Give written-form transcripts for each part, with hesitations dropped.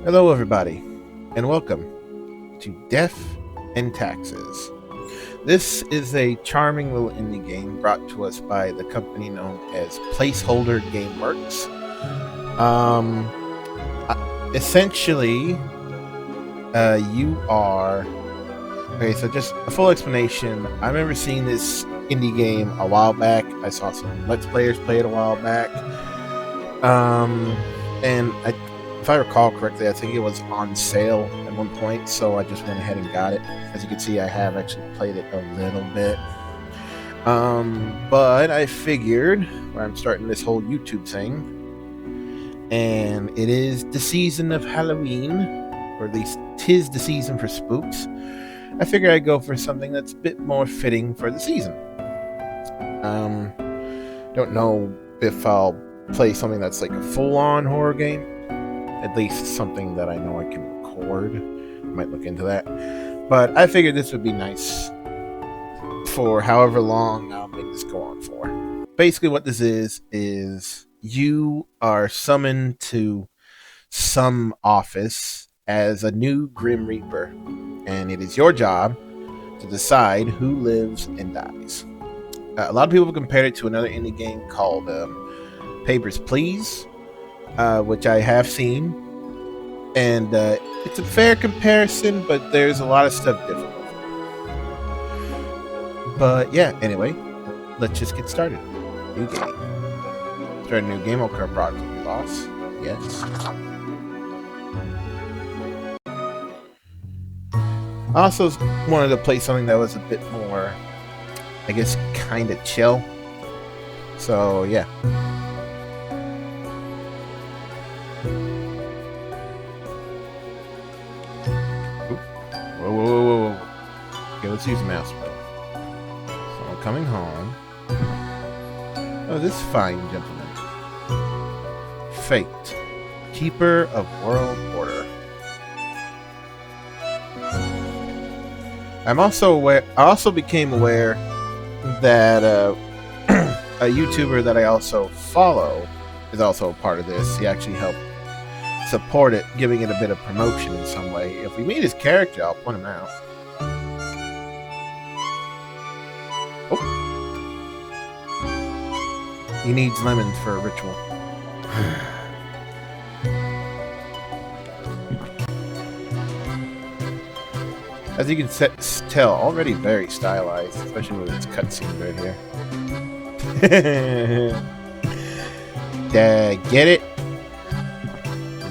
Hello, everybody, and welcome to Death and Taxes. This is a charming little indie game brought to us by the company known as Placeholder Gameworks. Essentially, you are... Okay, so just a full explanation. I remember seeing this indie game a while back. I saw some Let's Players play it a while back. If I recall correctly, I think it was on sale at one point, so I just went ahead and got it. As you can see, I have actually played it a little bit. But I figured, where I'm starting this whole YouTube thing, and it is the season of Halloween, or at least 'tis the season for spooks, I figured I'd go for something that's a bit more fitting for the season. Don't know if I'll play something that's like a full-on horror game. At least something that I know I can record. I might look into that. But I figured this would be nice for however long I'll make this go on for. Basically what this is you are summoned to some office as a new Grim Reaper. And it is your job to decide who lives and dies. A lot of people have compared it to another indie game called Papers, Please. Which I have seen, and it's a fair comparison, but there's a lot of stuff different with it. But yeah, anyway, let's just get started. New game. Start a new game. Okay, probably lost. Yes. I also wanted to play something that was a bit more, I guess, kind of chill. So yeah. Whoa. Okay, let's use mouse wheel. So I'm coming home. Oh, this fine gentleman. Fate. Keeper of World Order. I also became aware that a YouTuber that I also follow is also a part of this. He actually helped support it, giving it a bit of promotion in some way. If we meet his character, I'll point him out. Oh. He needs lemons for a ritual. As you can tell, already very stylized, especially with its cutscene right here. Get it?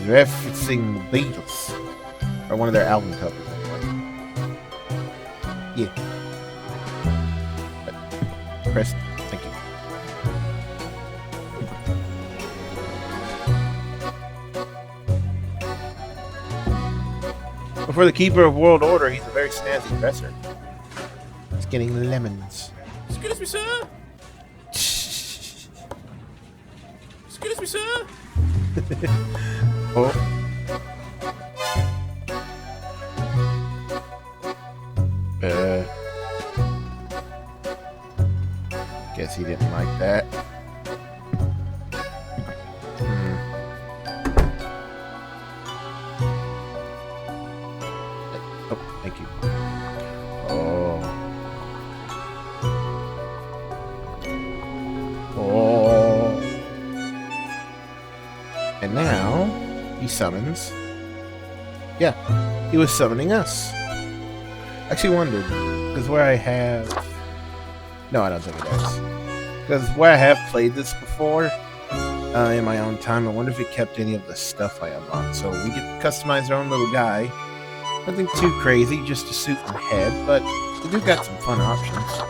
Referencing Beatles, or one of their album covers anyway. Yeah. Press. Thank you. But for the Keeper of World Order, he's a very snazzy dresser. He's getting lemons. Excuse me, sir. Excuse me, sir. Oh. Guess he didn't like that. Oh, thank you. Oh. And now he summons. Yeah, he was summoning us. Actually wondered, because where I have... No, I don't think it is. Because where I have played this before, in my own time, I wonder if it kept any of the stuff I unlocked. So we get to customize our own little guy. Nothing too crazy, just a suit and head, but the dude got some fun options.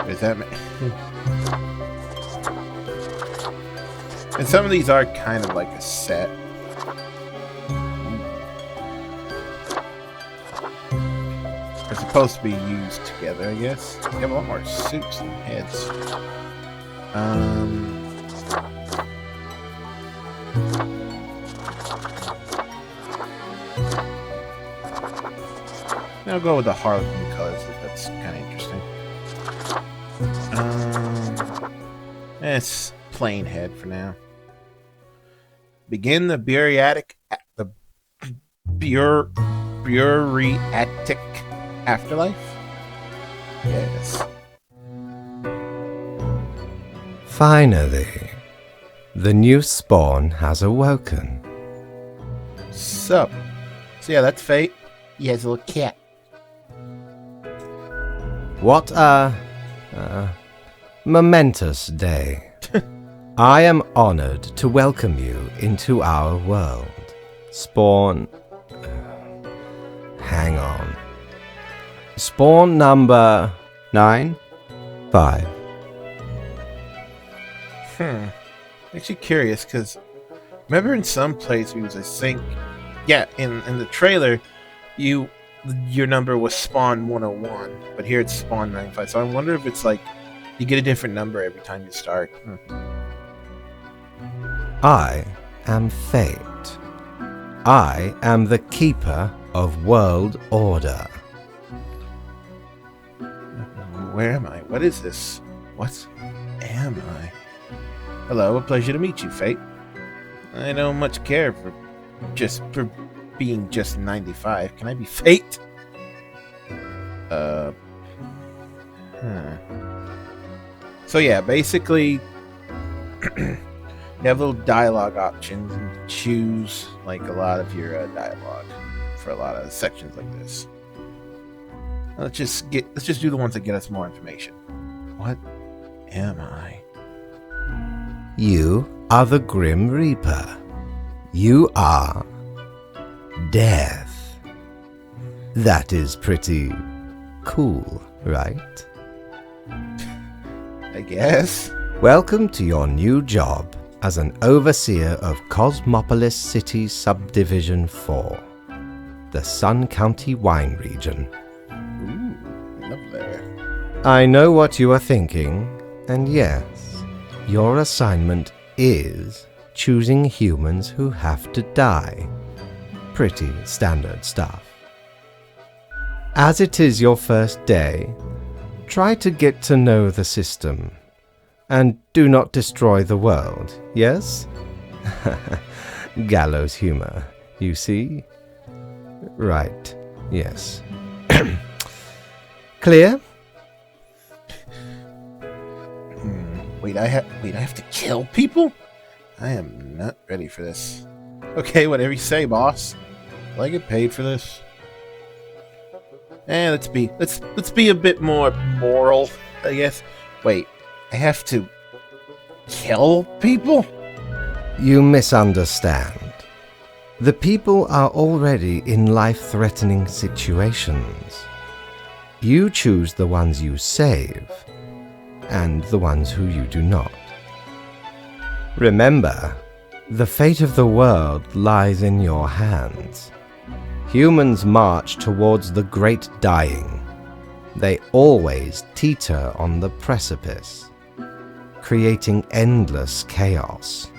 Does that make... And some of these are kind of like a set. They're supposed to be used together, I guess. They have a lot more suits than heads. I'll go with the Harlequin colors. That's kind of interesting. It's plain head for now. Begin the Beuracratic afterlife? Yes. Finally, the new spawn has awoken. Sup? So yeah, that's Fate. He has a little cat. What a momentous day. I am honored to welcome you into our world. Spawn... hang on. Spawn number 9? 5. Makes you curious, because remember in some place we was, I think, yeah, in the trailer, your number was Spawn 101, but here it's Spawn 95. So I wonder if it's like you get a different number every time you start. I am Fate. I am the keeper of world order. Where am I? What is this? What am I? Hello, a pleasure to meet you, Fate. I don't much care for being just 95. Can I be Fate? So yeah, basically, you have little dialogue options and you choose like a lot of your dialogue for a lot of sections like this. Let's just do the ones that get us more information. What am I? You are the Grim Reaper. You are death. That is pretty cool, right? I guess. Welcome to your new job as an overseer of Cosmopolis City Subdivision 4, the Sun County Wine Region. Ooh, lovely. I know what you are thinking, and yes, your assignment is choosing humans who have to die. Pretty standard stuff. As it is your first day, try to get to know the system. And do not destroy the world, yes? Gallows humor, you see? Right, yes. Clear? Wait, I have to kill people? I am not ready for this. Okay, whatever you say, boss. Will I get paid for this? Let's be a bit more moral, I guess. Wait, I have to kill people? You misunderstand. The people are already in life-threatening situations. You choose the ones you save, and the ones who you do not. Remember, the fate of the world lies in your hands. Humans march towards the great dying. They always teeter on the precipice, creating endless chaos.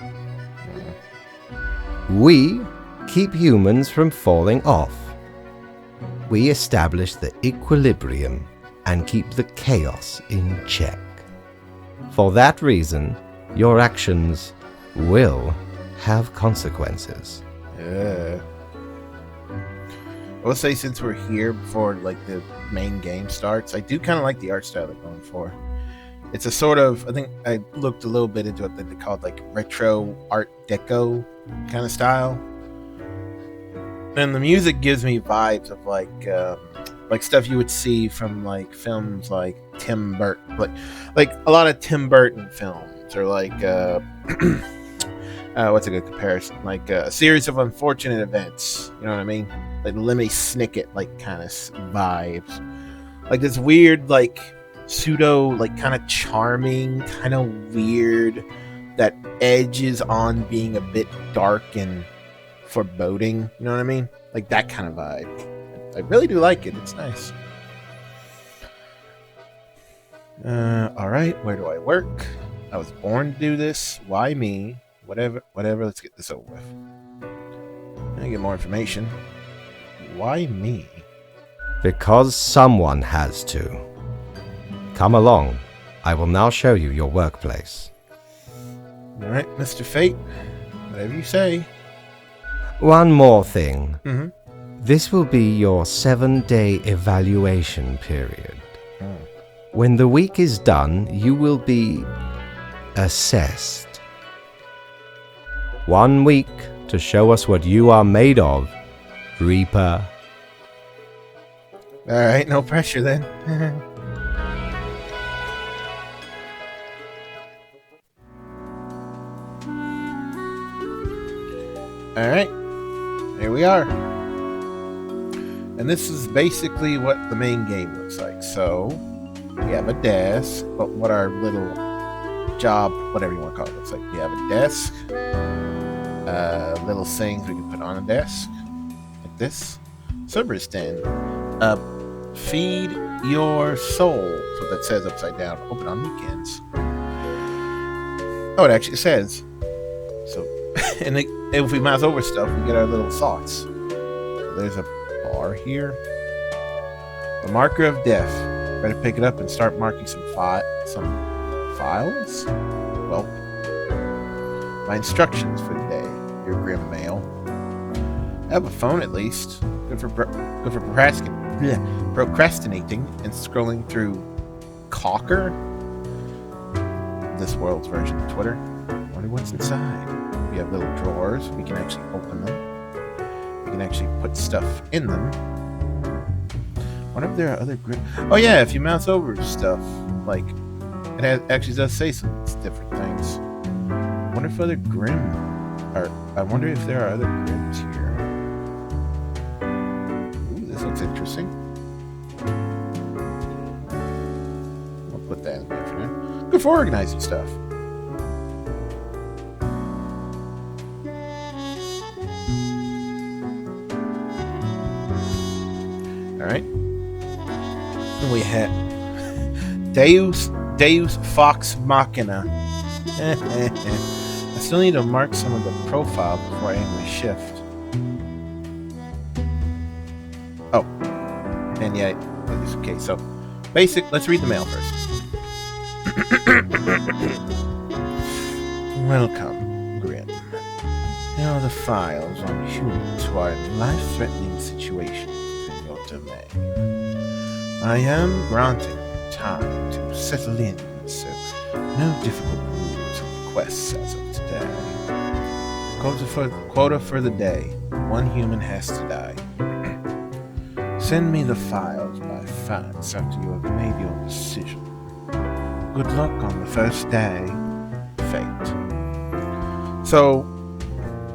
We keep humans from falling off. We establish the equilibrium and keep the chaos in check. For that reason, your actions will have consequences. I will say, since we're here before like the main game starts, I do kind of like the art style they're going for. It's a sort of, I think I looked a little bit into it, that they called like retro art deco kind of style. And the music gives me vibes of like stuff you would see from like films like Tim Burton, like a lot of Tim Burton films, or like what's a good comparison? Like a series of unfortunate events. You know what I mean? Like Lemony Snicket, like kind of vibes. Like this weird, like pseudo, like kind of charming, kind of weird, that edges on being a bit dark and foreboding. You know what I mean? Like that kind of vibe. I really do like it. It's nice. Alright, where do I work? I was born to do this. Why me? Whatever, let's get this over with. I get more information. Why me? Because someone has to. Come along. I will now show you your workplace. Alright, Mr. Fate. Whatever you say. One more thing. Mm-hmm. This will be your 7-day evaluation period. Oh. When the week is done, you will be assessed. 1 week to show us what you are made of, Reaper. Alright, no pressure then. Alright, here we are. And this is basically what the main game looks like. So, we have a desk, but what our little job, whatever you want to call it, looks like. We have a desk, little things we can put on a desk, like this. Server stand. Feed your soul. That's what that says upside down. Open on weekends. Oh, it actually says. So, and if we mouse over stuff, we get our little thoughts. So there's a bar here. The marker of death. Better pick it up and start marking some files. Well, my instructions for the day. Your grim mail. I have a phone at least. Good for procrastinating and scrolling through Cocker. This world's version of Twitter. Wonder what's inside. We have little drawers. We can actually open them. We can actually put stuff in them. Wonder if there are other grim... Oh yeah, if you mouse over stuff, like, it actually does say some different things. Wonder if other grim are... I wonder if there are other grims here. Ooh, this looks interesting. We'll put that in there for now. Good for organizing stuff. Alright. And we have Deus Fox Machina. I still need to mark some of the profile before I end my shift. Oh. And yeah, okay, so let's read the mail first. Welcome, Grim. Here are the files on humans who are in life-threatening situations in your domain. I am granting you time to settle in, so no difficult rules or requests as of today. Quota for the day. 1 human has to die. Send me the files by fax after you have made your decision. Good luck on the first day. Fate. So,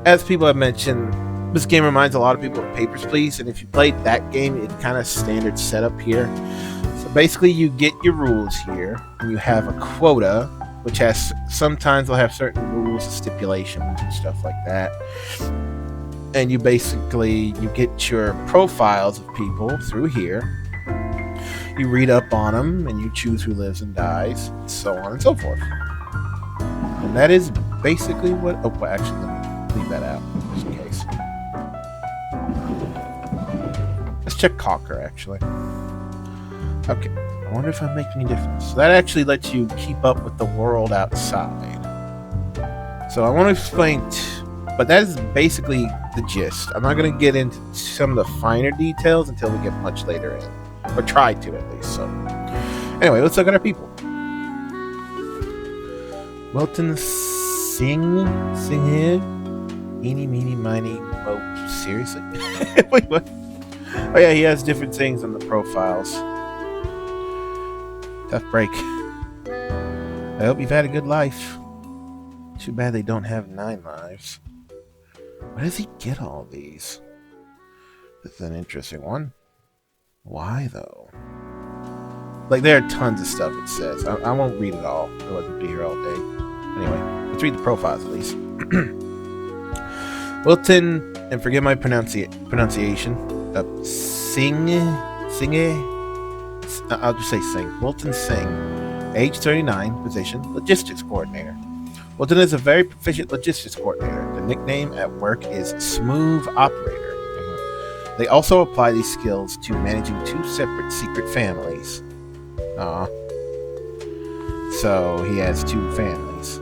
as people have mentioned, this game reminds a lot of people of Papers, Please, and if you played that game, it's kind of standard setup here. So basically, you get your rules here, and you have a quota, which has sometimes they'll have certain rules and stipulations and stuff like that. And you get your profiles of people through here. You read up on them, and you choose who lives and dies, and so on and so forth. And that is basically what... Oh, well, actually, let me leave that out, just in case. Let's check Cocker, actually. Okay, I wonder if I'm making any difference. That actually lets you keep up with the world outside. So I want to explain... But that is basically the gist. I'm not going to get into some of the finer details until we get much later in. Or try to, at least. So, anyway, let's look at our people. Wilton Sing here. Eeny, meeny, miny, mo. Seriously? Wait, what? Oh yeah, he has different things on the profiles. Tough break. I hope you've had a good life. Too bad they don't have 9 lives. Where does he get all these? That's an interesting one. Why, though? Like, there are tons of stuff it says. I won't read it all. I wouldn't be here all day. Anyway, let's read the profiles at least. Wilton, and forgive my pronunciation, I'll just say Singh. Wilton Singh, age 39, position, logistics coordinator. Wilton is a very proficient logistics coordinator. The nickname at work is Smooth Operator. They also apply these skills to managing 2 separate secret families. So he has 2 families.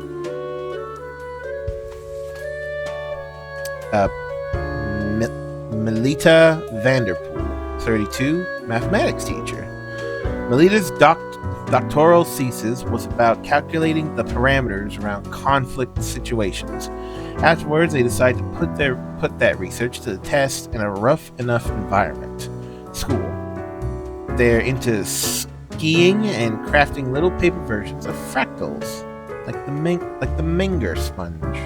Melita Vanderpool, 32, mathematics teacher. Melita's doctoral thesis was about calculating the parameters around conflict situations. Afterwards, they decided to put that research to the test in a rough enough environment, school. They're into skiing and crafting little paper versions of fractals, like the Menger sponge.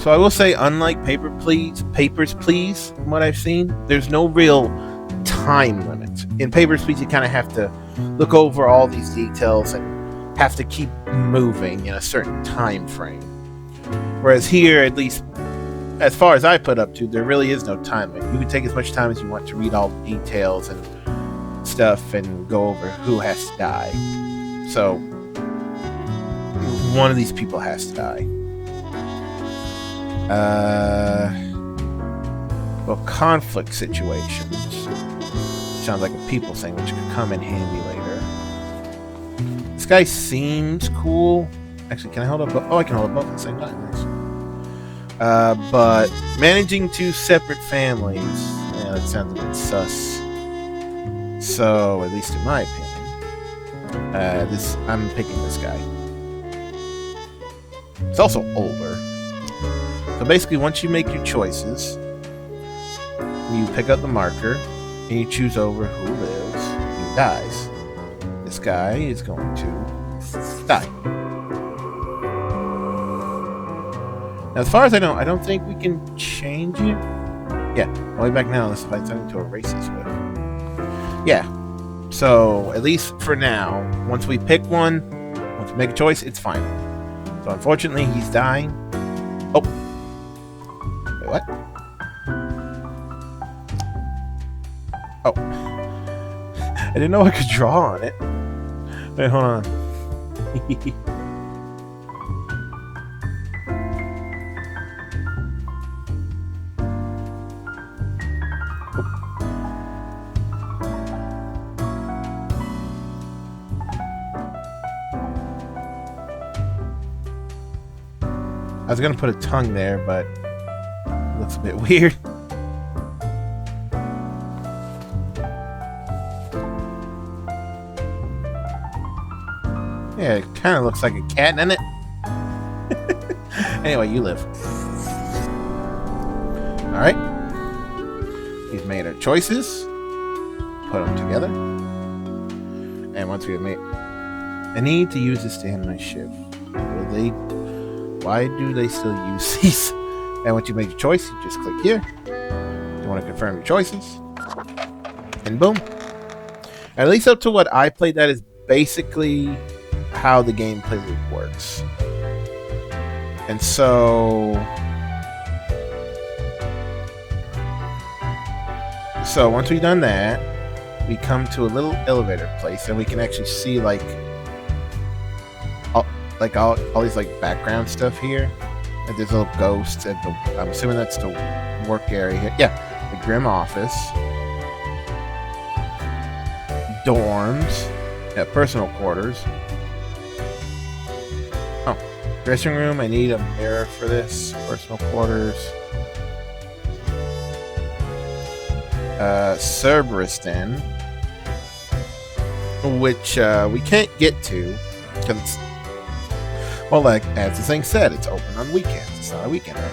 So I will say, unlike Papers, Please, from what I've seen, there's no real time limit. In Papers, Please, you kind of have to look over all these details and have to keep moving in a certain time frame. Whereas here, at least as far as I put up to, there really is no time limit. You can take as much time as you want to read all the details and stuff and go over who has to die. So one of these people has to die. Well, conflict situations sounds like a people thing, which could come in handy later. This guy seems cool. Actually, can I hold up both? Oh, I can hold up both at the same time. Nice. But managing two separate families, yeah, that sounds a bit sus. So, at least in my opinion, I'm picking this guy. He's also older. So basically, once you make your choices, you pick up the marker and you choose over who lives, who dies. This guy is going to die. Now, as far as I know, I don't think we can change it. Yeah, all the way back now, unless I find something to erase this with. Yeah, so at least for now, once we pick one, once we make a choice, it's fine. So unfortunately, he's dying. Oh. Wait, what? Oh. I didn't know I could draw on it. Wait, hold on. I was gonna put a tongue there, but it looks a bit weird. Yeah, it kind of looks like a cat, doesn't it? Anyway, you live. Alright. We've made our choices. Put them together. And once we have made... I need to use this to end my shift. Why do they still use these? And once you make your choice, you just click here. You want to confirm your choices. And boom. At least up to what I played, that is basically how the gameplay loop works. And so once we've done that, we come to a little elevator place and we can actually see like all these like background stuff here. Like there's little ghosts at the, I'm assuming that's the work area here. Yeah, the Grim office, dorms, yeah, personal quarters. Oh, dressing room. I need a mirror for this. Personal quarters. Cerberus Den, which we can't get to because it's, well, like as the thing said, it's open on weekends. It's not a weekend right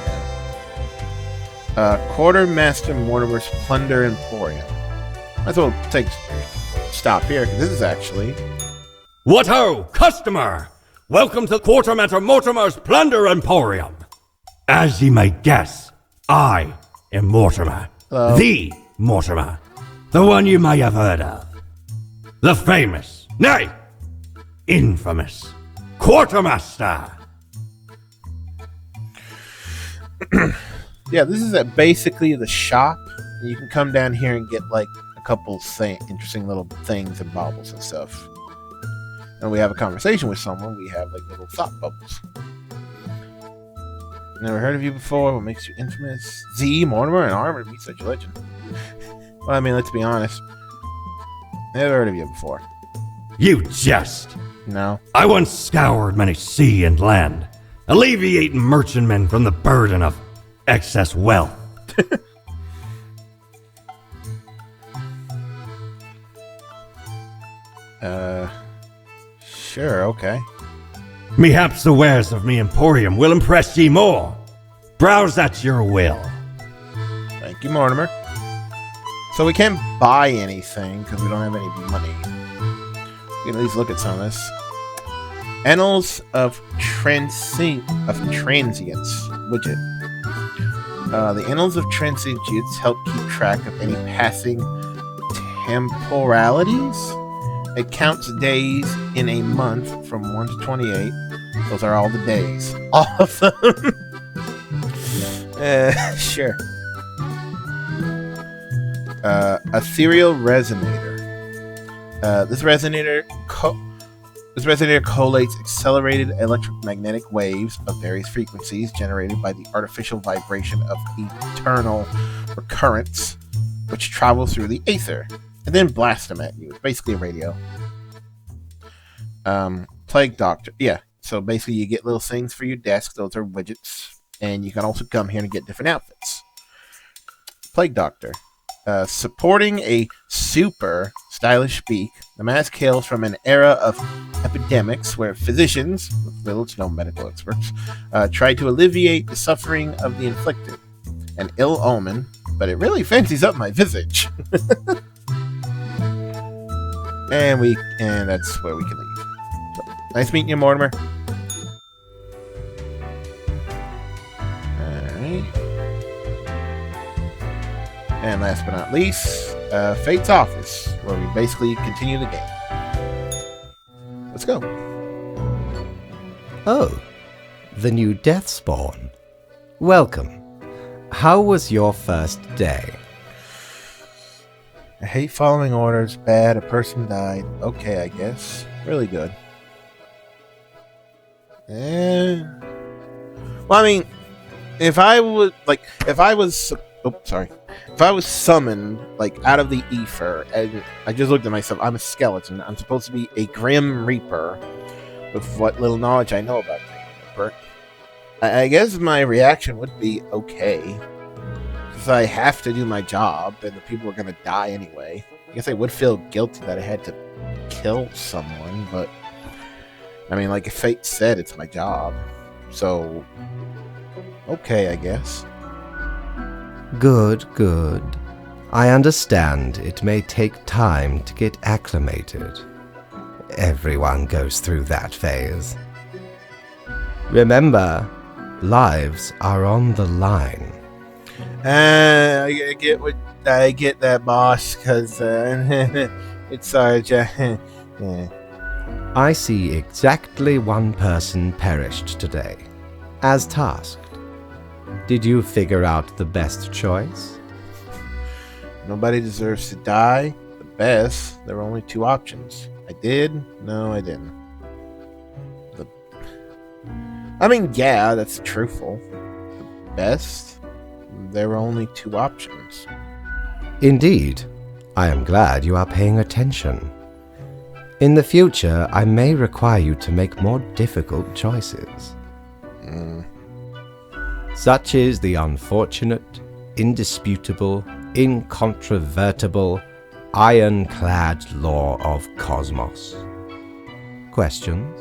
now. Quartermaster Mortimer's Plunder Emporium. Might as well stop here because this is actually. What ho, customer! Welcome to Quartermaster Mortimer's Plunder Emporium. As ye may guess, I am Mortimer. Hello. The Mortimer. The one you may have heard of. The famous, nay, infamous Quartermaster. Yeah, this is basically the shop. You can come down here and get like a couple interesting little things and baubles and stuff. And we have a conversation with someone, we have like little thought bubbles. Never heard of you before. What makes you infamous? Z, Mortimer, and Armored meet such a legend. Well, I mean, let's be honest. Never heard of you before. You jest. No. I once scoured many sea and land, alleviating merchantmen from the burden of excess wealth. Sure, okay. Mayhaps the wares of me emporium will impress ye more. Browse at your will. Thank you, Mortimer. So we can't buy anything because we don't have any money. We can at least look at some of this. Annals of Transience widget. The Annals of Transience help keep track of any passing temporalities. It counts days in a month from 1 to 28. Those are all the days. All of them. Sure. Ethereal Resonator. This resonator collates accelerated electromagnetic waves of various frequencies generated by the artificial vibration of eternal recurrence, which travel through the aether and then blast them at you. It's basically a radio. Plague Doctor. Yeah, so basically you get little things for your desk. Those are widgets. And you can also come here and get different outfits. Plague Doctor. Supporting a super stylish beak, the mask hails from an era of epidemics where physicians, with little to no medical experts, tried to alleviate the suffering of the inflicted. An ill omen, but it really fancies up my visage. and that's where we can leave. So, nice meeting you, Mortimer. And last but not least, Fate's Office, where we basically continue the game. Let's go. Oh, the new Death Spawn. Welcome. How was your first day? I hate following orders. Bad. A person died. Okay, I guess. Really good. Well, I mean, if I was summoned, like, out of the ether, and I just looked at myself, I'm a skeleton. I'm supposed to be a Grim Reaper, with what little knowledge I know about Grim Reaper. I guess my reaction would be okay. Because I have to do my job, and the people are going to die anyway. I guess I would feel guilty that I had to kill someone, but... I mean, like Fate said, it's my job. So... okay, I guess. Good, good. I understand it may take time to get acclimated. Everyone goes through that phase. Remember, lives are on the line. I get that, boss, because it's Sarge. Yeah. I see exactly one person perished today, as tasked. Did you figure out the best choice? Nobody deserves to die. The best. There were only two options. I did. No, I didn't. I mean, yeah, that's truthful. The best. There were only two options. Indeed. I am glad you are paying attention. In the future, I may require you to make more difficult choices. Such is the unfortunate, indisputable, incontrovertible, ironclad law of cosmos. Questions?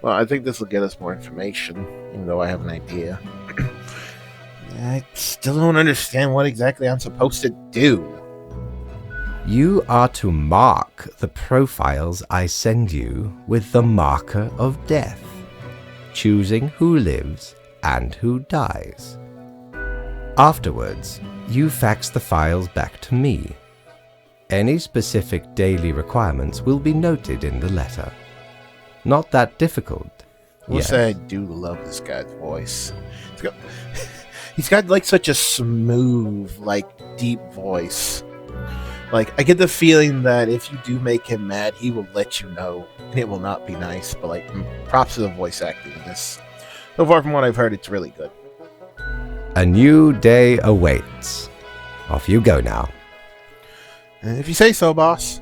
Well, I think this will get us more information, even though I have an idea. I still don't understand what exactly I'm supposed to do. You are to mark the profiles I send you with the marker of death, choosing who lives and who dies. Afterwards, you fax the files back to me. Any specific daily requirements will be noted in the letter. Not that difficult. I will say I do love this guy's voice. He's got like such a smooth, like deep voice. Like, I get the feeling that if you do make him mad, he will let you know, and it will not be nice. But like, props to the voice acting in this. So far from what I've heard, it's really good. A new day awaits. Off you go now. If you say so, boss.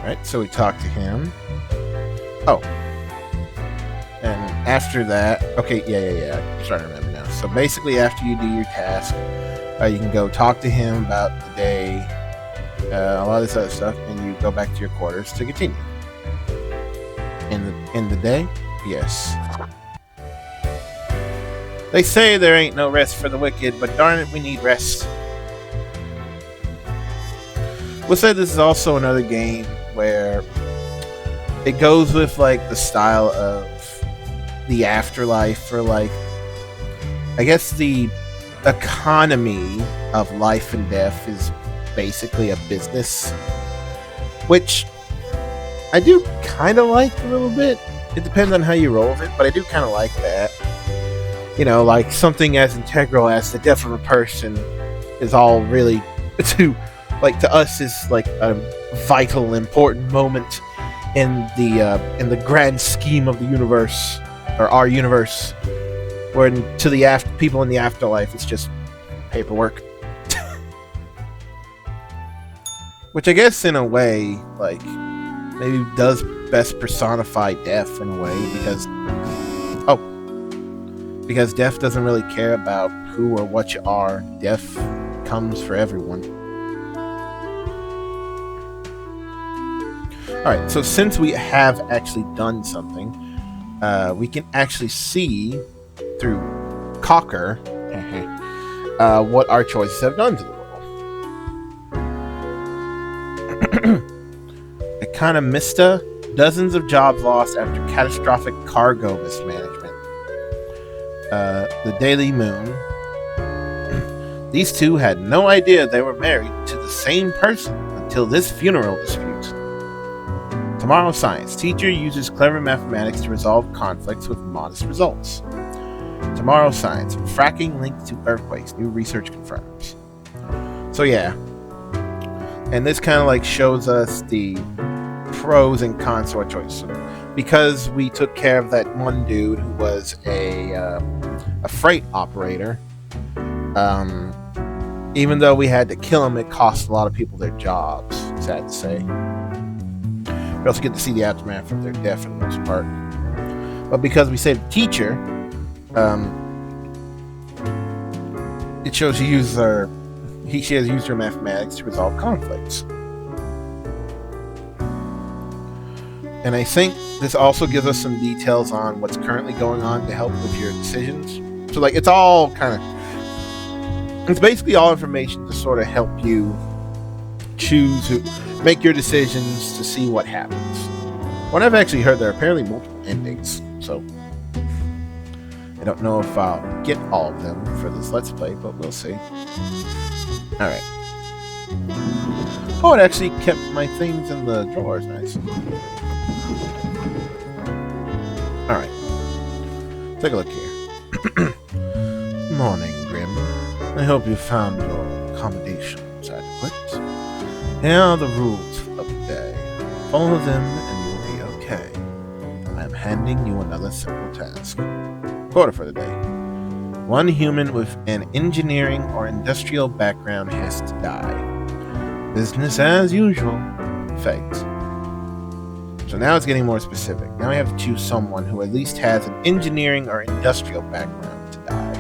Alright, so we talk to him. Oh. And after that... Okay, yeah. I'm starting to remember now. So basically, after you do your task, you can go talk to him about the day, a lot of this other stuff, and you go back to your quarters to continue. In the day? Yes. They say there ain't no rest for the wicked, but darn it, we need rest. We'll say this is also another game where it goes with like the style of the afterlife, or like, I guess the economy of life and death is basically a business, which I do kind of like a little bit. It depends on how you roll with it, but I do kind of like that. You know, like something as integral as the death of a person is all really to us is like a vital, important moment in the grand scheme of the universe, or our universe. Where to the people in the afterlife, it's just paperwork. Which I guess in a way, like, maybe does best personify death in a way, because death doesn't really care about who or what you are. Death comes for everyone. Alright, so since we have actually done something, we can actually see through Cocker what our choices have done to the world. Economista, dozens of jobs lost after catastrophic cargo mismanagement. The Daily Moon, these two had no idea they were married to the same person until this funeral dispute. Tomorrow Science, teacher uses clever mathematics to resolve conflicts with modest results. Tomorrow Science, fracking linked to earthquakes, new research confirms. So yeah, and this kind of like shows us the pros and cons to our choice. So because we took care of that one dude who was a freight operator, even though we had to kill him, it cost a lot of people their jobs, sad to say. We also get to see the aftermath of their death for the most part. But because we saved the teacher, it shows she has used her mathematics to resolve conflicts. And I think this also gives us some details on what's currently going on to help with your decisions. So like it's all it's basically all information to sort of help you make your decisions to see what happens. What I've actually heard, there are apparently multiple endings, so I don't know if I'll get all of them for this Let's Play, but we'll see. Alright. Oh, it actually kept my things in the drawers. Nice. Alright. Take a look here. Morning, Grim. I hope you found your accommodations adequate. Here are the rules of the day. Follow them and you'll be okay. I am handing you another simple task. Quota for the day. One human with an engineering or industrial background has to die. Business as usual. Fate. So now it's getting more specific. Now we have to choose someone who at least has an engineering or industrial background to die.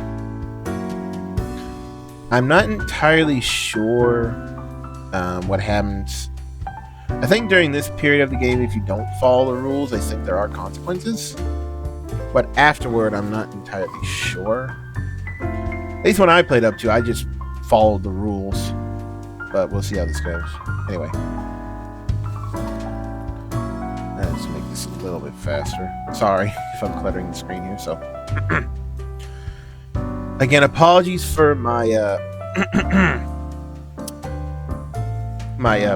I'm not entirely sure what happens. I think during this period of the game, if you don't follow the rules, I think there are consequences. But afterward, I'm not entirely sure. At least when I played up to, I just followed the rules. But we'll see how this goes. Anyway. Let's make this a little bit faster. Sorry if I'm cluttering the screen here, so. Again, apologies for my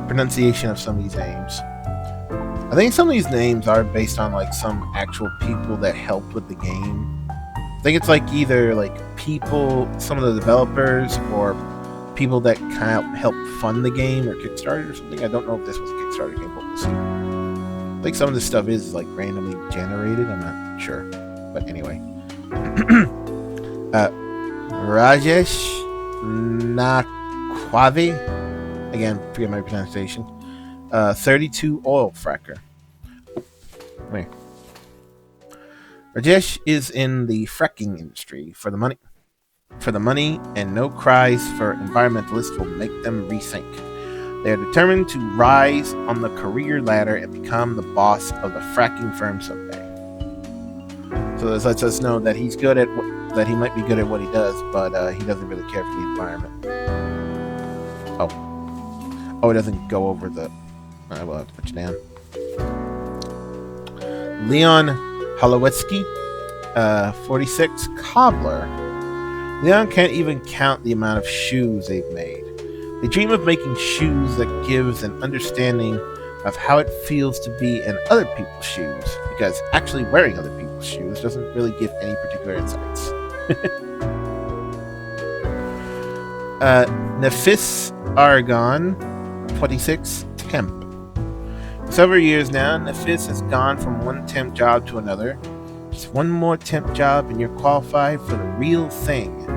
pronunciation of some of these names. I think some of these names are based on like some actual people that helped with the game. I think it's like either like people, some of the developers, or people that kind of helped fund the game or Kickstarter or something. I don't know if this was a Kickstarter game, but we'll see. I think some of this stuff is like randomly generated. I'm not sure, but anyway. Rajesh Nakwavi. Again, forget my pronunciation. 32 oil fracker. Wait. Rajesh is in the fracking industry for the money. And no cries for environmentalists will make them rethink. They are determined to rise on the career ladder and become the boss of the fracking firm someday. So this lets us know that he's good at that he might be good at what he does, but he doesn't really care for the environment. Oh, it doesn't go over the. I will have to put you down. Leon Holowitsky, 46, cobbler. Leon can't even count the amount of shoes they've made. They dream of making shoes that gives an understanding of how it feels to be in other people's shoes, because actually wearing other people's shoes doesn't really give any particular insights. Nefis Aragon, 26, temp. For several years now, Nefis has gone from one temp job to another. Just one more temp job and you're qualified for the real thing.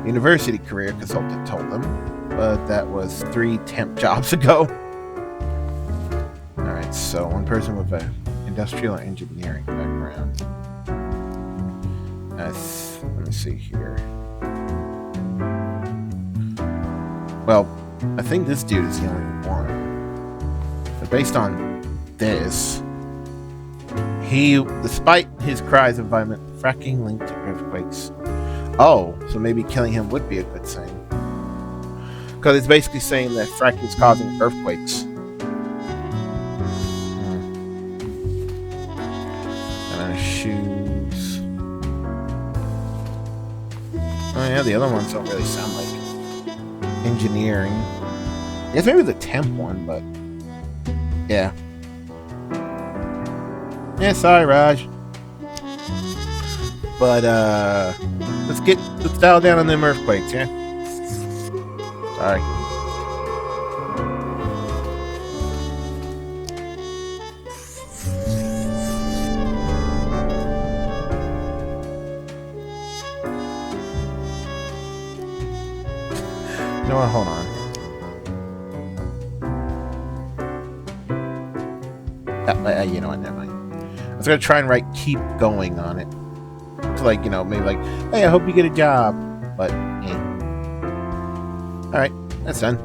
University career consultant told them, but that was 3 temp jobs ago. Alright, so one person with an industrial or engineering background. Let me see here. Well, I think this dude is the only one. But based on this, he, despite his cries of environment, fracking linked to earthquakes. Oh, so maybe killing him would be a good thing. Because it's basically saying that fracking is causing earthquakes. And shoes. Oh yeah, the other ones don't really sound like engineering. I guess maybe the temp one, but yeah. Yeah, sorry, Raj. But let's dial down on them earthquakes, yeah? Sorry. You know what? Hold on. You know what? Never mind. I was gonna try and keep going on it. To maybe hey, I hope you get a job. But alright, that's done.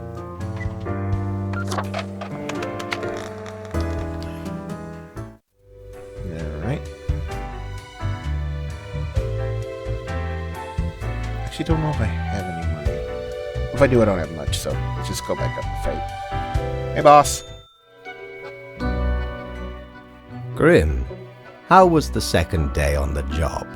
Alright. Actually don't know if I have any money. If I do, I don't have much, so let's just go back up and fight. Hey boss. Grim, how was the second day on the job?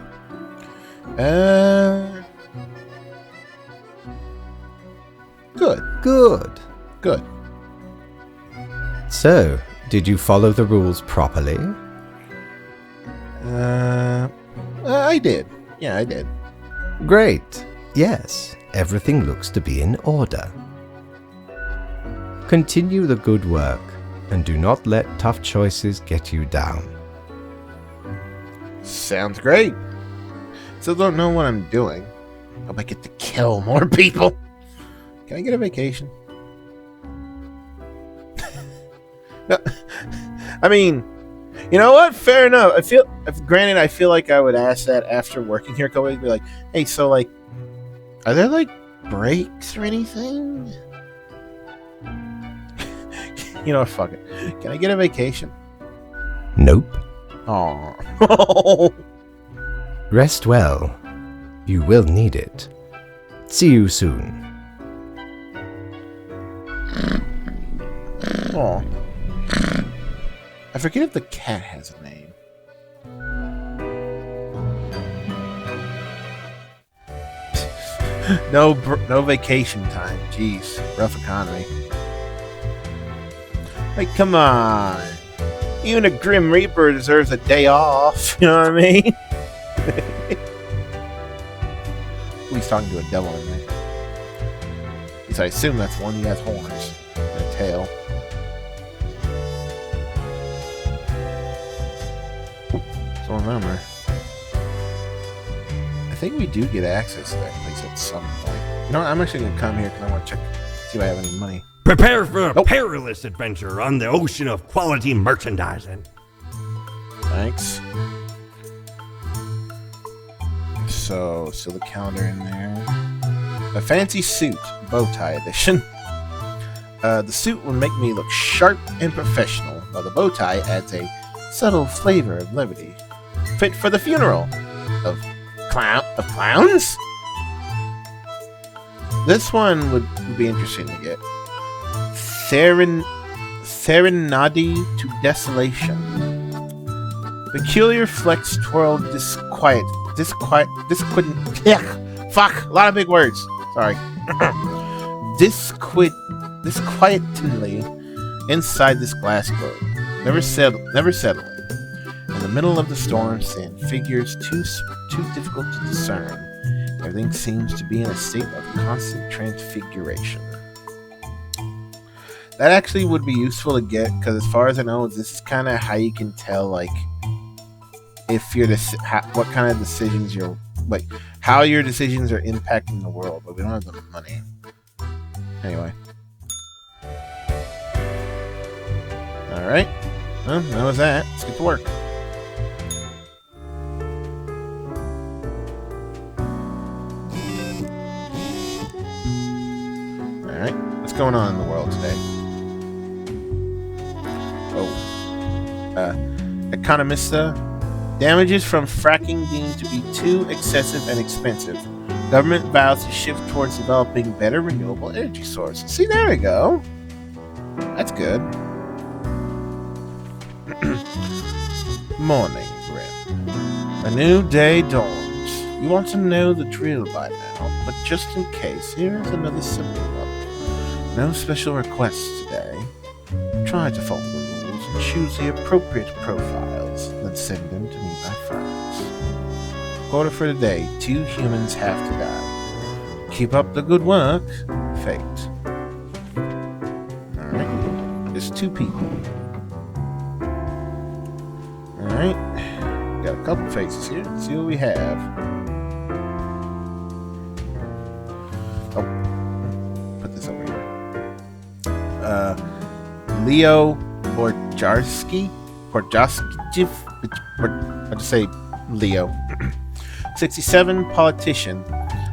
Good. Good. So, did you follow the rules properly? I did. Yeah, I did. Great. Yes, everything looks to be in order. Continue the good work, and do not let tough choices get you down. Sounds great. Still don't know what I'm doing. Hope I get to kill more people. Can I get a vacation? No, I mean, you know what? Fair enough. I feel like I would ask that after working here a couple weeks. Be like, hey, so are there breaks or anything? You know what? Fuck it. Can I get a vacation? Nope. Aww. Rest well. You will need it. See you soon. Aw. I forget if the cat has a name. No vacation time. Jeez, rough economy. Come on. Even a Grim Reaper deserves a day off. You know what I mean? He's talking to a devil in there. At least I assume that's one. He has horns and a tail. So remember, I think we do get access to that place at some point. You know what? I'm actually going to come here because I want to check, see if I have any money. Prepare for a perilous adventure on the ocean of quality merchandising. Thanks. So, still the calendar in there. A fancy suit, bow tie edition. The suit will make me look sharp and professional, while the bow tie adds a subtle flavor of levity. Fit for the funeral of clowns? This one would be interesting to get. Serenade to Desolation. Peculiar flex twirl a lot of big words. Sorry. Disquietingly inside this glass globe. Never settling. In the middle of the storm stand figures too difficult to discern. Everything seems to be in a state of constant transfiguration. That actually would be useful to get, because as far as I know, this is kind of how you can tell, like, if you're what kind of decisions you're, like, how your decisions are impacting the world. But we don't have the money. Anyway. All right. Well, that was that. Let's get to work. All right. What's going on in the world today? Economista. Damages from fracking deemed to be too excessive and expensive. Government vows to shift towards developing better renewable energy sources. See, there we go. That's good. Morning, Grim. A new day dawns. You want to know the drill by now, but just in case, here's another simple one. No special requests today. Try to follow the rules and choose the appropriate profiles, then send them to me by fax. Order for today. 2 humans have to die. Keep up the good work. Fate. Alright. There's 2 people. Alright. Got a couple faces here. Let's see what we have. Oh. Put this over here. Leo Borjarski. I'll just say Leo. 67, politician.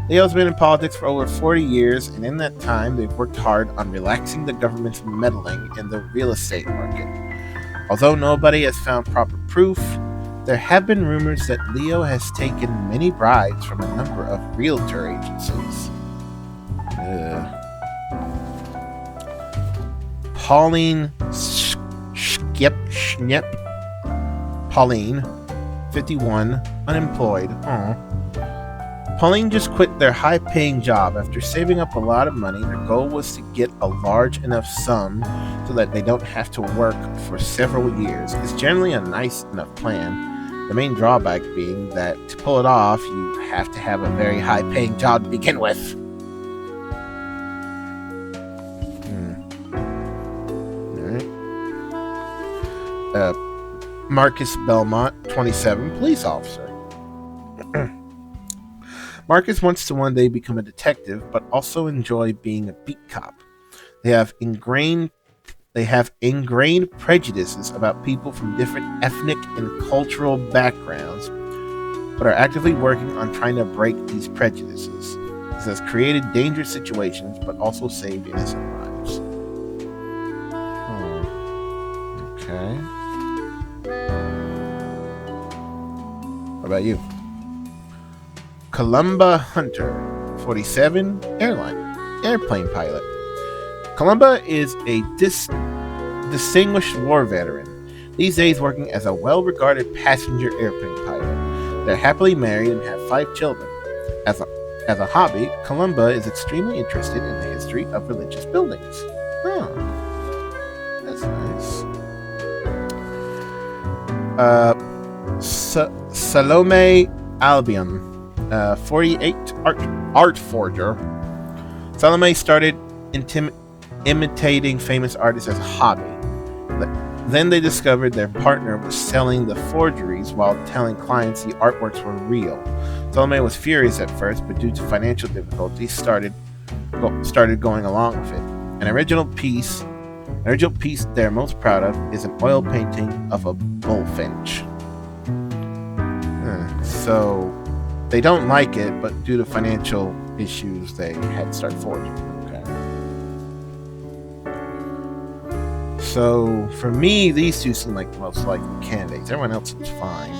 Leo's been in politics for over 40 years, and in that time, they've worked hard on relaxing the government's meddling in the real estate market. Although nobody has found proper proof, there have been rumors that Leo has taken many bribes from a number of realtor agencies. Pauline Schnepp. Pauline, 51, unemployed. Aww. Pauline just quit their high-paying job after saving up a lot of money. Their goal was to get a large enough sum so that they don't have to work for several years. It's generally a nice enough plan. The main drawback being that to pull it off, you have to have a very high-paying job to begin with. Alright. Marcus Belmont, 27, police officer. Marcus wants to one day become a detective, but also enjoy being a beat cop. They have ingrained prejudices about people from different ethnic and cultural backgrounds, but are actively working on trying to break these prejudices. This has created dangerous situations, but also saved innocent lives. Okay. What about you? Columba Hunter, 47, airplane pilot. Columba is a distinguished war veteran, these days working as a well-regarded passenger airplane pilot. They're happily married and have 5 children. As a hobby, Columba is extremely interested in the history of religious buildings. Oh, that's nice. Salome Albion, 48, art forger. Salome started imitating famous artists as a hobby. Then they discovered their partner was selling the forgeries while telling clients the artworks were real. Salome was furious at first, but due to financial difficulties, started going along with it. An original piece they're most proud of is an oil painting of a bullfinch. So they don't like it, but due to financial issues, they had to start forging. Okay. So for me, these two seem like the most likely candidates. Everyone else is fine.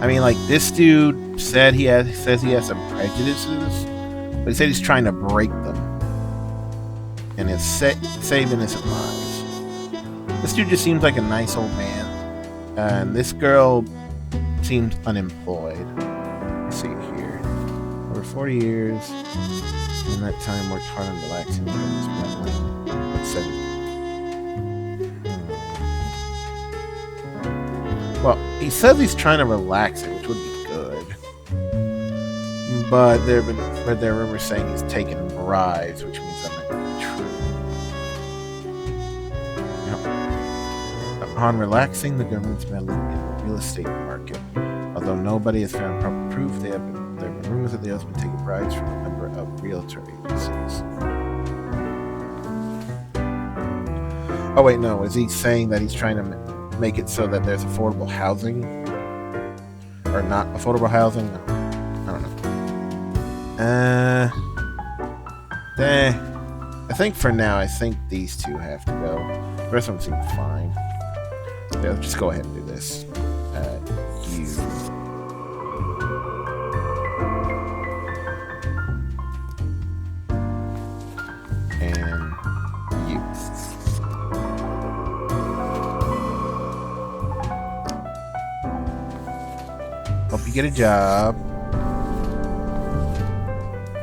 I mean, like, this dude says he has some prejudices, but he said he's trying to break them, and is saving innocent lives. This dude just seems like a nice old man, and this girl seems unemployed. Let's see here. Over 40 years, in that time worked hard on relaxing. Let's say. Well, he says he's trying to relax it, which would be good. But there are rumors saying he's taking bribes, which means that might be true. Yep. Upon relaxing, the government's meddling in the real estate market. Although nobody has found proper proof, there have been rumors that the other's been taking bribes from a number of realtor agencies. Oh wait, no. Is he saying that he's trying to make it so that there's affordable housing? Or not affordable housing? No. I don't know. I think for now, I think these two have to go. The rest of them seem fine. Yeah, let's just go ahead and do this. You. And you. Hope you get a job.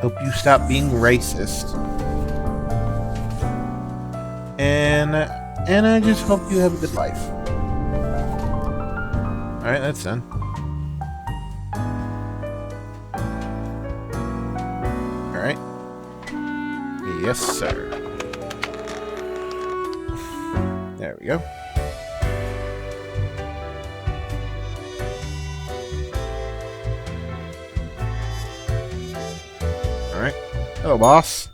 Hope you stop being racist. And I just hope you have a good life. Alright, that's done. Alright. Yes, sir. There we go. Alright. Hello, boss.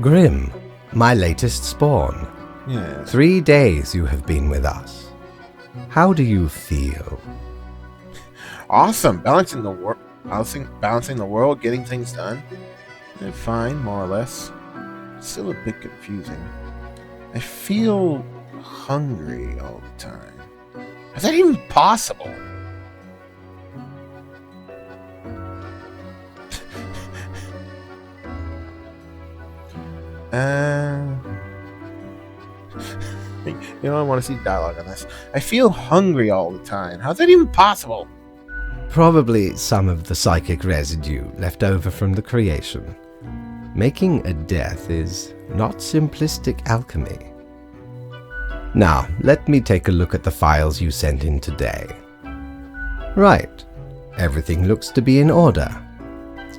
Grim, my latest spawn. Yeah. 3 days you have been with us. How do you feel? Awesome. Balancing the world, getting things done. Fine, more or less. Still a bit confusing. I feel hungry all the time. Is that even possible? You know, I want to see dialogue on this. I feel hungry all the time. How's that even possible? Probably some of the psychic residue left over from the creation. Making a death is not simplistic alchemy. Now, let me take a look at the files you sent in today. Right. Everything looks to be in order.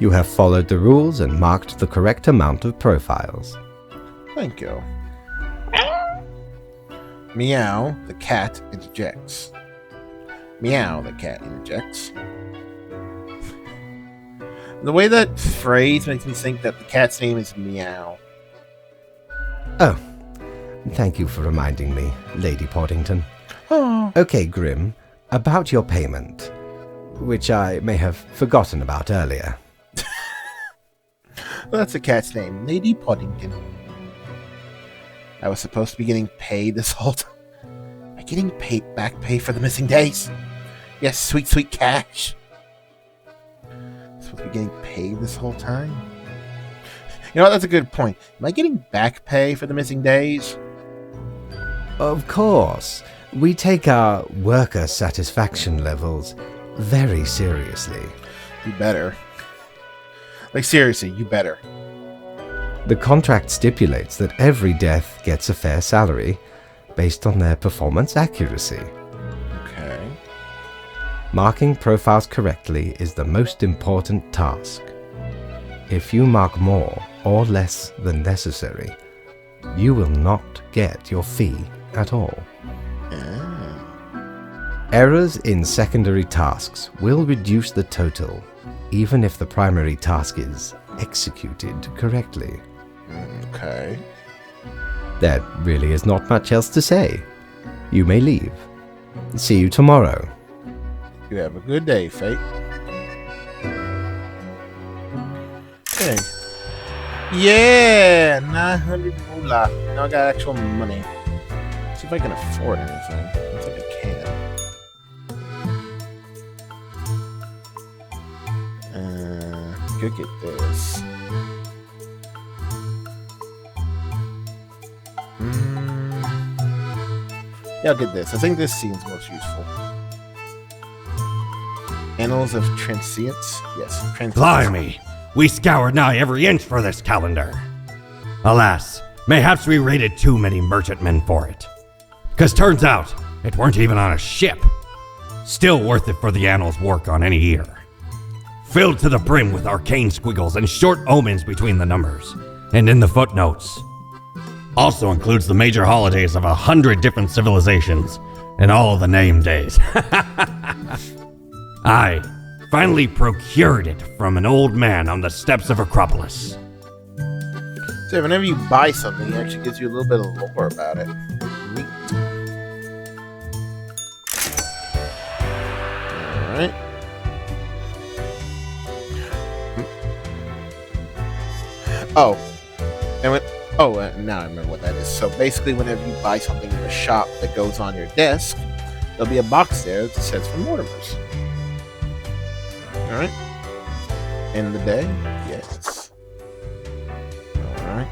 You have followed the rules and marked the correct amount of profiles. Thank you. Meow, the cat interjects. Meow, the cat interjects. The way that phrase makes me think that the cat's name is Meow. Oh, thank you for reminding me, Lady Poddington. Oh. Okay, Grim, about your payment, which I may have forgotten about earlier. Well, that's the cat's name, Lady Poddington. I was supposed to be getting paid this whole time. Am I getting back pay for the missing days? Yes, sweet, sweet cash. Supposed to be getting paid this whole time? You know what, that's a good point. Am I getting back pay for the missing days? Of course. We take our worker satisfaction levels very seriously. You better. Like, seriously, you better. The contract stipulates that every death gets a fair salary based on their performance accuracy. Okay. Marking profiles correctly is the most important task. If you mark more or less than necessary, you will not get your fee at all. Errors in secondary tasks will reduce the total, even if the primary task is executed correctly. Okay. There really is not much else to say. You may leave. See you tomorrow. You have a good day, Fate. Okay. Yeah! 900 moolah. Now I got actual money. See if I can afford anything. I don't think I can. Go get this. Yeah, I'll get this. I think this seems most useful. Annals of Transience? Yes, Transience. Blimey! We scoured nigh every inch for this calendar. Alas, mayhaps we raided too many merchantmen for it. 'Cause turns out, it weren't even on a ship. Still worth it for the annals' work on any year. Filled to the brim with arcane squiggles and short omens between the numbers, and in the footnotes. Also includes the major holidays of 100 different civilizations, and all the name days. I finally procured it from an old man on the steps of Acropolis. So whenever you buy something, it actually gives you a little bit of lore about it. Neat. Alright. Oh. Now I remember what that is. So basically, whenever you buy something in the shop that goes on your desk, there'll be a box there that says for Mortimer's. Alright. End the day? Yes. Alright.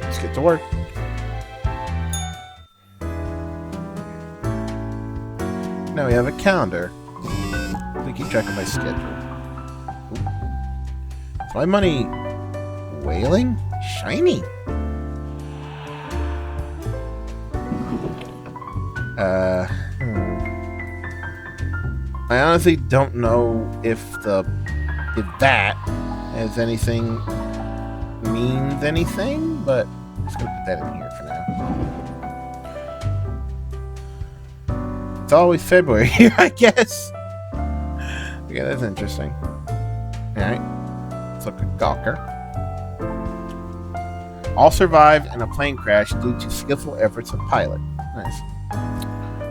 Let's get to work. Now we have a calendar. To keep track of my schedule. Ooh. Is my money whaling? Shiny. I honestly don't know if that has anything means anything, but I'm just gonna put that in here for now. It's always February here, I guess. Okay, that's interesting. Alright. Let's look at Gawker. All survived in a plane crash due to skillful efforts of pilot. Nice.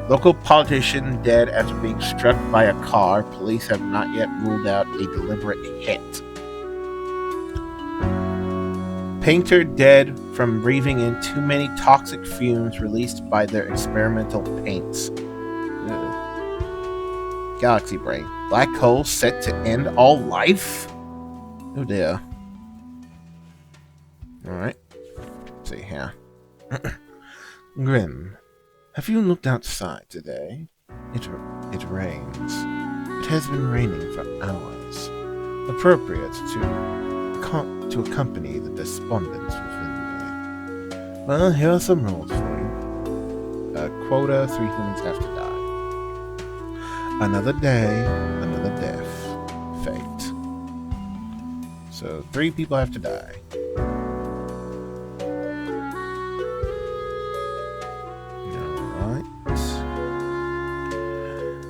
Local politician dead after being struck by a car. Police have not yet ruled out a deliberate hit. Painter dead from breathing in too many toxic fumes released by their experimental paints. Ew. Galaxy brain. Black hole set to end all life? Oh dear. Alright. Let's see here. Grim. Have you looked outside today? It rains. It has been raining for hours. Appropriate to accompany the despondence within me. Well, here are some rules for you. Quota: 3 humans have to die. Another day, another death. Fate. So 3 people have to die.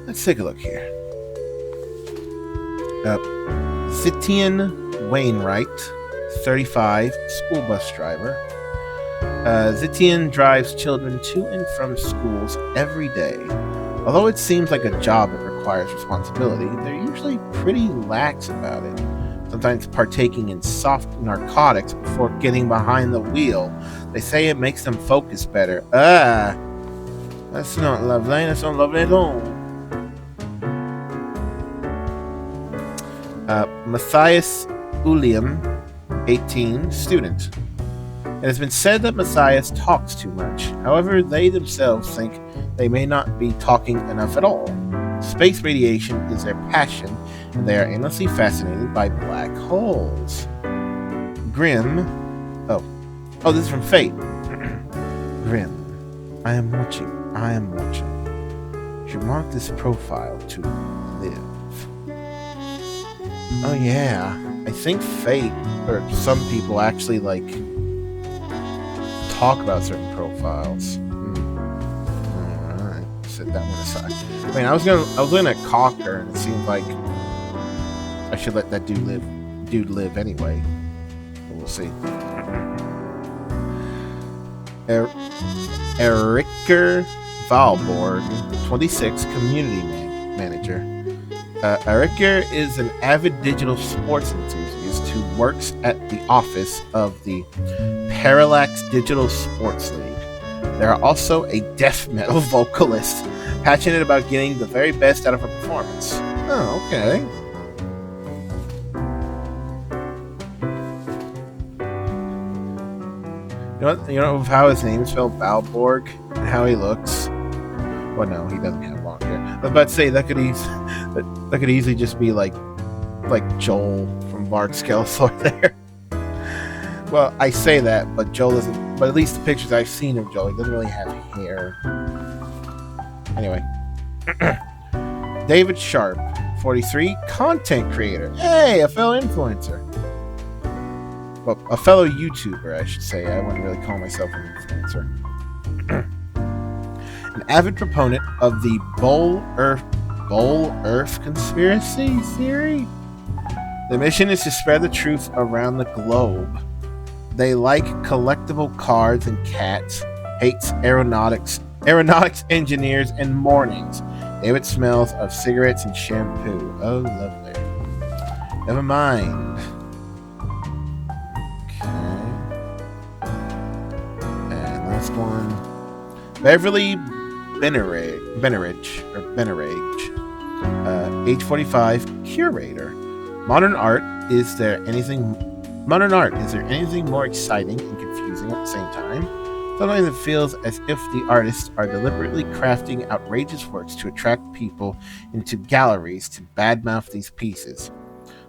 Let's take a look here. Zitian Wainwright, 35, school bus driver. Zitian drives children to and from schools every day. Although it seems like a job that requires responsibility, they're usually pretty lax about it. Sometimes partaking in soft narcotics before getting behind the wheel. They say it makes them focus better. That's not lovely. That's not lovely at all. Matthias Ulium, 18, student. It has been said that Matthias talks too much. However, they themselves think they may not be talking enough at all. Space radiation is their passion, and they are endlessly fascinated by black holes. Grim. Oh, this is from Fate. Grim. I am watching. Should mark this profile to live. Oh yeah, I think Fate, or some people actually talk about certain profiles. Alright, set that one aside. I mean, I was gonna caulk her, and it seemed like I should let that dude live anyway. But we'll see. Eriker Valborg, 26, community manager. Eriker is an avid digital sports enthusiast who works at the office of the Parallax Digital Sports League. They are also a death metal vocalist, passionate about getting the very best out of her performance. Oh, okay. You know how his name is spelled, Valborg, and how he looks? Well, no, he doesn't have long hair. I was about to say that could easily just be like Joel from Bart Skeletor there. Well, I say that, but Joel doesn't. But at least the pictures I've seen of Joel, he doesn't really have hair. Anyway, David Sharp, 43, content creator. Hey, a fellow influencer. Well, a fellow YouTuber, I should say. I wouldn't really call myself an influencer. An avid proponent of the Bowl Earth conspiracy theory. The mission is to spread the truth around the globe. They like collectible cards and cats, hates aeronautics engineers, and mornings. David smells of cigarettes and shampoo. Oh, lovely. Never mind. Okay. And last one. Beverly Bennerage, age 45, curator. Modern art, is there anything more exciting and confusing at the same time? Sometimes it feels as if the artists are deliberately crafting outrageous works to attract people into galleries to badmouth these pieces.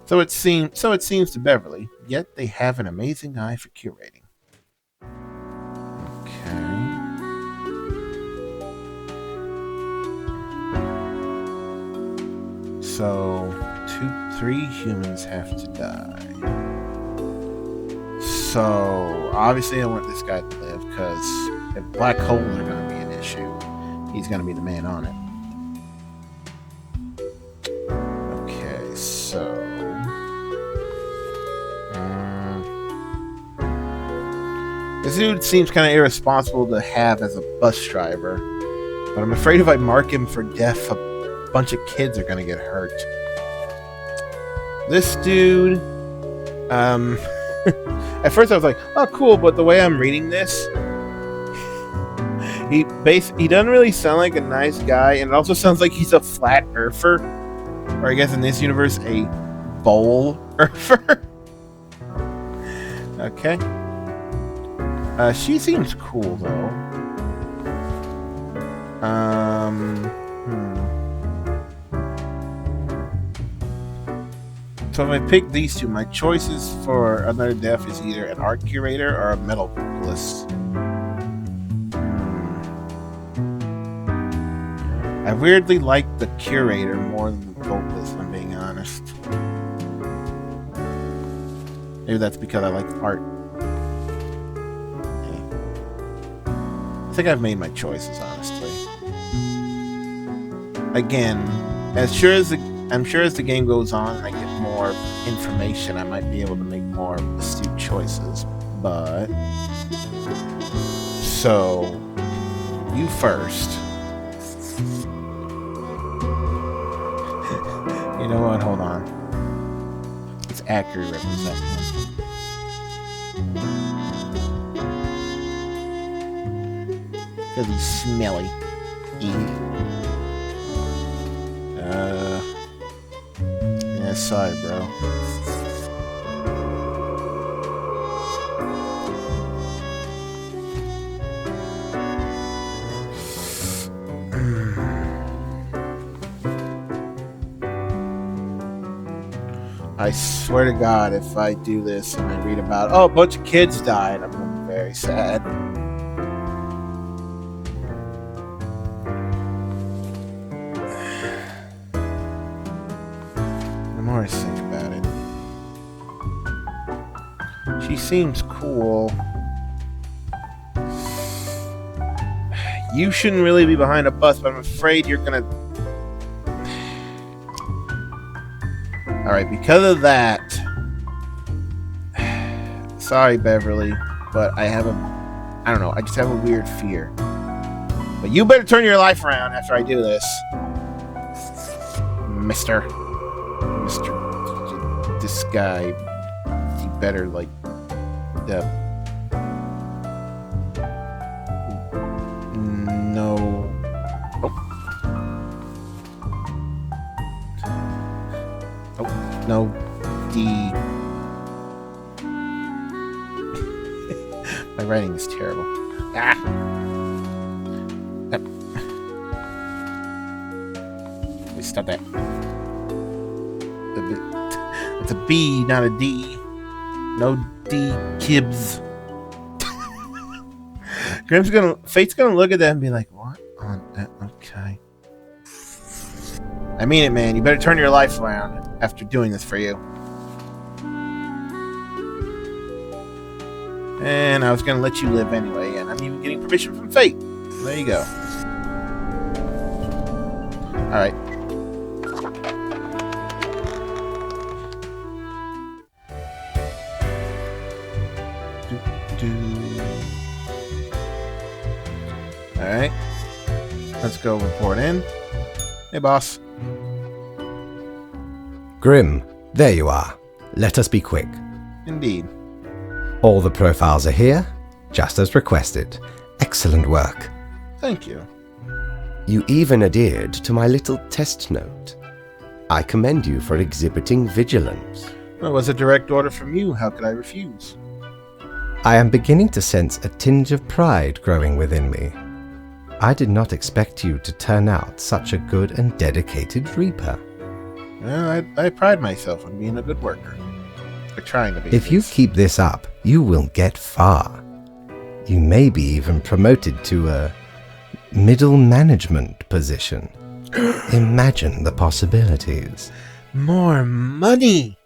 So it seems to Beverly, yet they have an amazing eye for curating. Okay. So 3 humans have to die. So obviously I want this guy to live, because if black holes are going to be an issue, he's going to be the man on it. Okay, so this dude seems kind of irresponsible to have as a bus driver, but I'm afraid if I mark him for death, a bunch of kids are going to get hurt. This dude, at first I was like, oh cool, but the way I'm reading this, he doesn't really sound like a nice guy, and it also sounds like he's a flat earther, or I guess in this universe, a bowl earther. Okay. She seems cool though. So if I pick these two, my choices for another death is either an art curator or a metal vocalist. I weirdly like the curator more than the vocalist, if I'm being honest. Maybe that's because I like art. Okay. I think I've made my choices, honestly. Again, I'm sure as the game goes on and I get more information, I might be able to make more astute choices. But so you first. You know what? Hold on. It's accurate representation. Because he's smelly. Yeah, sorry, bro. I swear to God, if I do this and I read about, a bunch of kids died, I'm going to be very sad. The more I think about it, she seems cool. You shouldn't really be behind a bus, but I'm afraid you're gonna... Alright, because of that... Sorry, Beverly, but I have a... I don't know, I just have a weird fear. But you better turn your life around after I do this. Mister, this guy, he better, like, no. Oh, no, my writing is terrible. Stop that. It's a B, not a D. No D, Kibbs. Fate's gonna look at that and be like, what on that? Okay. I mean it, man. You better turn your life around after doing this for you. And I was gonna let you live anyway, and I'm even getting permission from Fate. There you go. Alright. Alright. Let's go report in. Hey, boss. Grim, there you are. Let us be quick. Indeed. All the profiles are here, just as requested. Excellent work. Thank you. You even adhered to my little test note. I commend you for exhibiting vigilance. Well, it was a direct order from you. How could I refuse? I am beginning to sense a tinge of pride growing within me. I did not expect you to turn out such a good and dedicated Reaper. Well, I pride myself on being a good worker. Or trying to be. If you keep this up, you will get far. You may be even promoted to a middle management position. Imagine the possibilities. More money!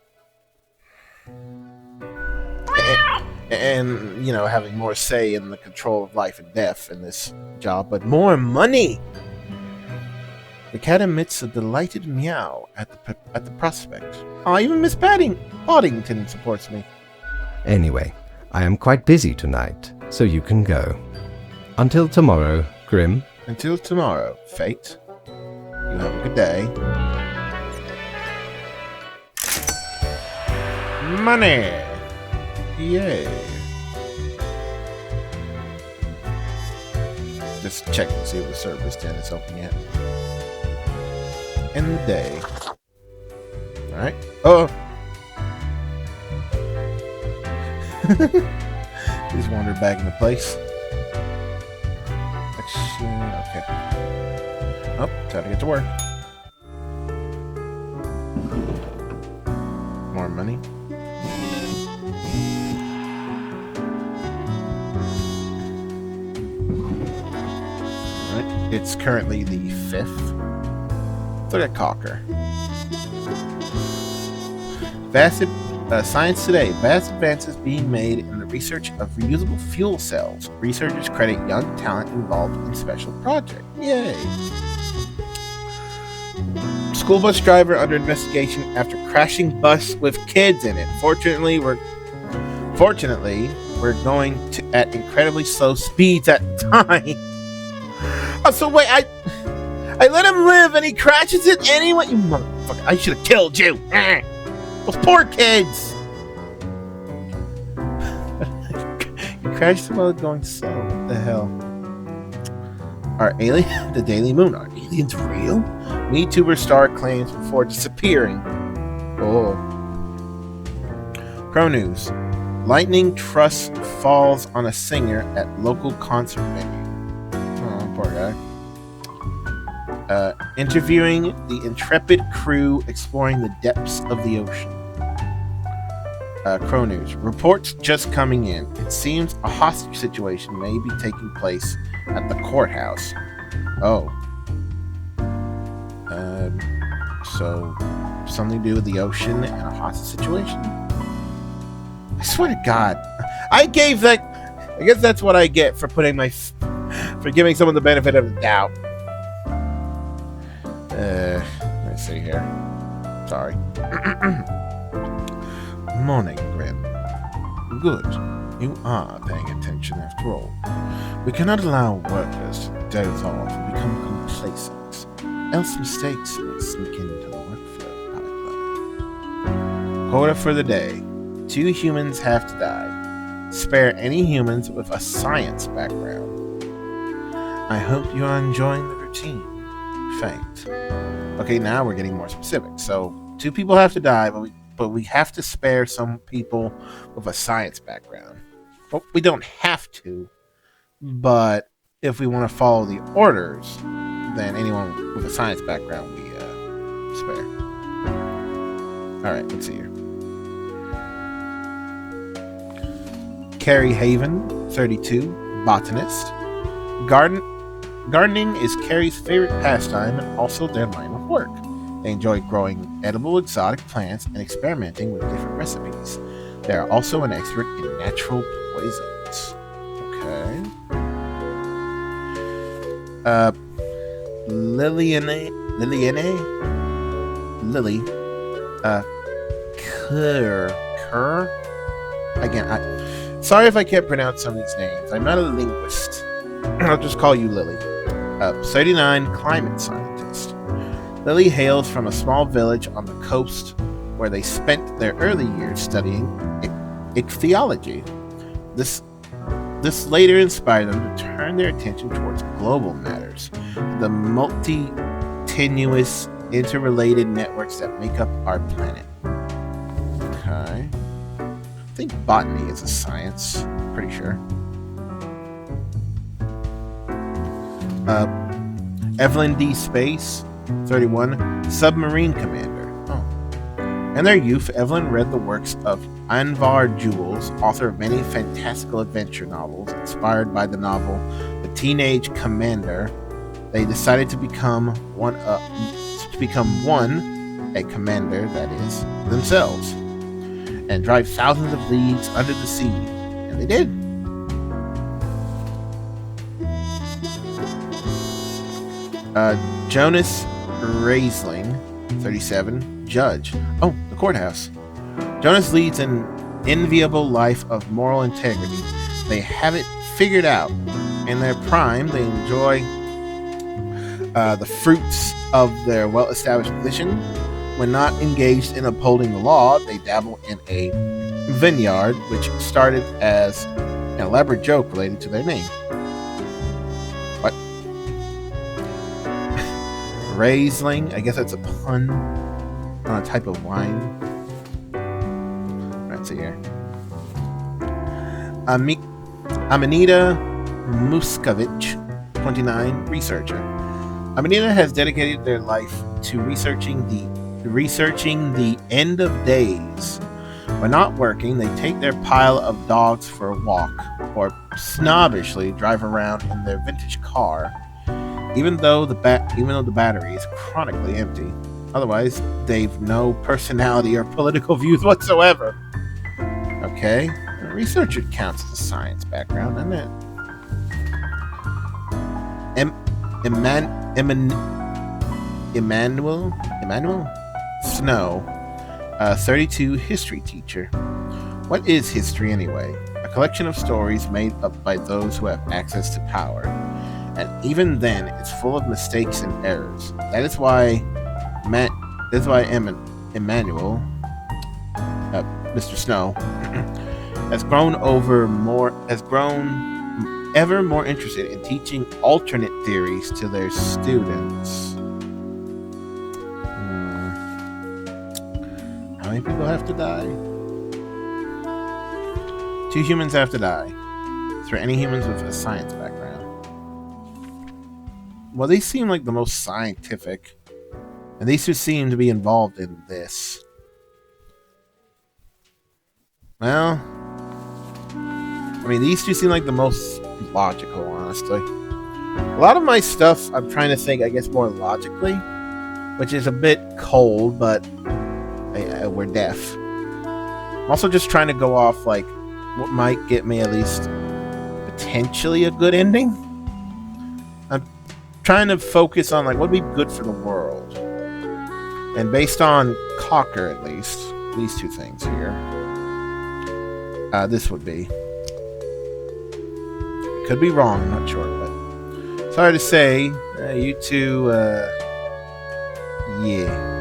And, you know, having more say in the control of life and death in this job, but more money! The cat emits a delighted meow at the prospect. Oh, even Miss Paddington supports me. Anyway, I am quite busy tonight, so you can go. Until tomorrow, Grim. Until tomorrow, Fate. You have a good day. Money! Yay. Just check and see if the service den is open yet. End the day. Alright. Oh! Just wandered back into place. Okay. Oh, time to get to work. More money. Alright, it's currently the 5th. Look at Cocker. Science Today. Vast advances being made in the research of reusable fuel cells. Researchers credit young talent involved in special project. Yay! School bus driver under investigation after crashing bus with kids in it. Fortunately, we're going at incredibly slow speeds at the time. Oh, so wait, I let him live and he crashes it anyway. You motherfucker! I should have killed you. Those poor kids. You crashed them while going slow. What the hell? The Daily Moon. Are aliens real? MeTuber star claims before disappearing. Oh. Pro News. Lightning truss falls on a singer at local concert venue. Oh, poor guy. Interviewing the intrepid crew exploring the depths of the ocean. Crow News. Reports just coming in. It seems a hostage situation may be taking place at the courthouse. Oh. So, something to do with the ocean and a hostage situation? I swear to God. I guess that's what I get for putting my for giving someone the benefit of the doubt. Let me see here. Sorry. Morning, Grim. Good. You are paying attention after all. We cannot allow workers to doze off and become complacent, else mistakes may sneak into the workflow. Quota for the day. 2 humans have to die. Spare any humans with a science background. I hope you are enjoying the routine. Faint. Okay, now we're getting more specific. So 2 people have to die, but we have to spare some people with a science background. Well, we don't have to, but if we want to follow the orders, then anyone with a science background we spare. Alright, let's see here. Carrie Haven, 32, botanist. Gardening is Carrie's favorite pastime and also their line of work. They enjoy growing edible exotic plants and experimenting with different recipes. They are also an expert in natural poisons. Okay. Lily. Kerr. Again, sorry if I can't pronounce some of these names. I'm not a linguist. I'll just call you Lily. 39, climate scientist. Lily hails from a small village on the coast where they spent their early years studying ichthyology. This later inspired them to turn their attention towards global matters, the multi-tenuous, interrelated networks that make up our planet. Okay. I think botany is a science. Pretty sure. Evelyn D. Space, 31, submarine commander. Oh. In their youth, Evelyn read the works of Anvar Jules, author of many fantastical adventure novels. Inspired by the novel The Teenage Commander, they decided to become a commander, that is, themselves, and drive thousands of leagues under the sea. And they did. Jonas Raisling, 37, judge. Oh, the courthouse. Jonas leads an enviable life of moral integrity. They have it figured out. In their prime, they enjoy the fruits of their well-established position. When not engaged in upholding the law, they dabble in a vineyard, which started as an elaborate joke related to their name. What? Raisling? I guess that's a pun on a type of wine. Let's see here. Amanita Muscovich, 29, researcher. Amanita has dedicated their life to researching the end of days. When not working, they take their pile of dogs for a walk, or snobbishly drive around in their vintage car, even though the battery is chronically empty. Otherwise, they've no personality or political views whatsoever. Okay, researcher counts as a science background, doesn't it? Emmanuel Snow, 32, history teacher. What is history anyway? A collection of stories made up by those who have access to power. And even then, it's full of mistakes and errors. That is why Emmanuel, Mr. Snow, has grown ever more interested in teaching alternate theories to their students. How many people have to die? 2 humans have to die. Is there any humans with a science background? Well, they seem like the most scientific, and these 2 seem to be involved in this. Well, I mean, these 2 seem like the most logical, honestly. A lot of my stuff, I'm trying to think, I guess, more logically, which is a bit cold, but we're deaf. I'm also just trying to go off, like, what might get me at least potentially a good ending. I'm trying to focus on like what would be good for the world. And based on Cocker, at least, these two things here, this would be. Could be wrong, I'm not sure, but sorry to say, you two, yeah.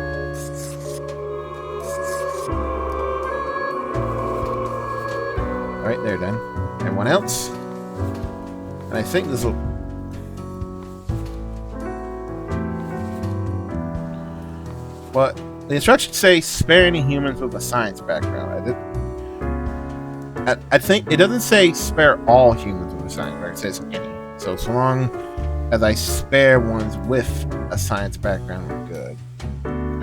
Alright, there then. Everyone else? And I think this will... Well, the instructions say spare any humans with a science background. I think it doesn't say spare all humans with a science background. It says any. So long as I spare ones with a science background, we're good.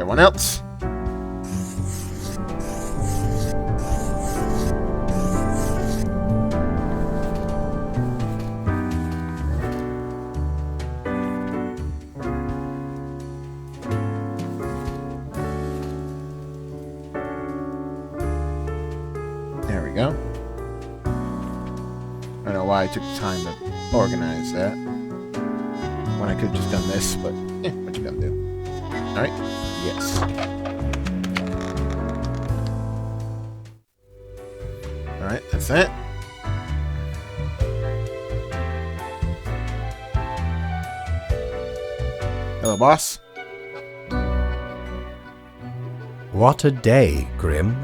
Everyone else? There we go. I don't know why I took the time to organize that when I could have just done this, but what you gonna do? Alright, yes. Alright, that's it. Hello, boss. What a day, Grim.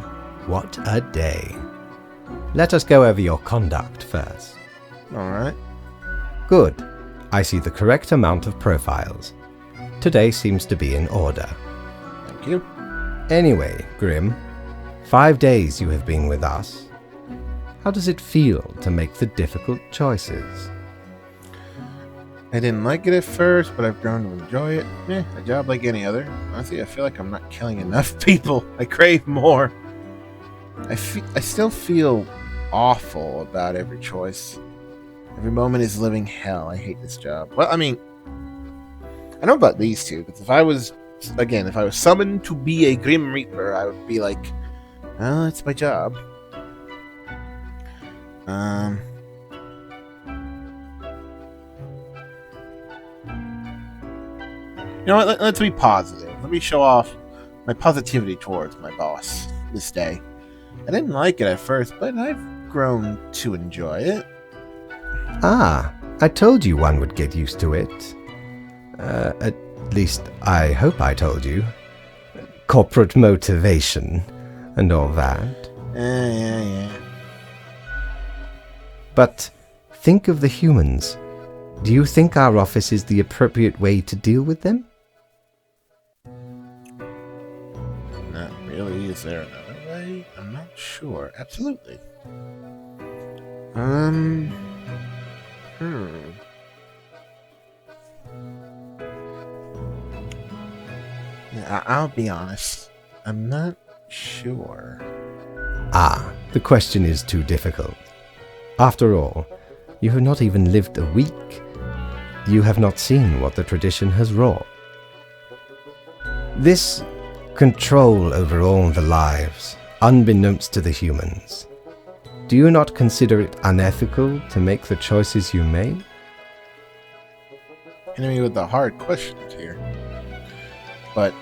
What a day. Let us go over your conduct first. Alright. Good. I see the correct amount of profiles. Today seems to be in order. Thank you. Anyway, Grim, 5 days you have been with us. How does it feel to make the difficult choices? I didn't like it at first, but I've grown to enjoy it. A job like any other. Honestly, I feel like I'm not killing enough people. I crave more. I still feel awful about every choice. Every moment is living hell. I hate this job. Well, I mean, I know about these two, because if I was summoned to be a Grim Reaper, I would be like, well, it's my job. You know what, let's be positive. Let me show off my positivity towards my boss this day. I didn't like it at first, but I've grown to enjoy it. Ah, I told you one would get used to it. At least, I hope I told you. Corporate motivation and all that. Yeah. But think of the humans. Do you think our office is the appropriate way to deal with them? Not really. Is there another way? I'm not sure. Absolutely. Yeah, I'll be honest. I'm not sure. Ah, the question is too difficult. After all, you have not even lived a week. You have not seen what the tradition has wrought. This control over all the lives, unbeknownst to the humans. Do you not consider it unethical to make the choices you made? Hitting me with the hard questions here. But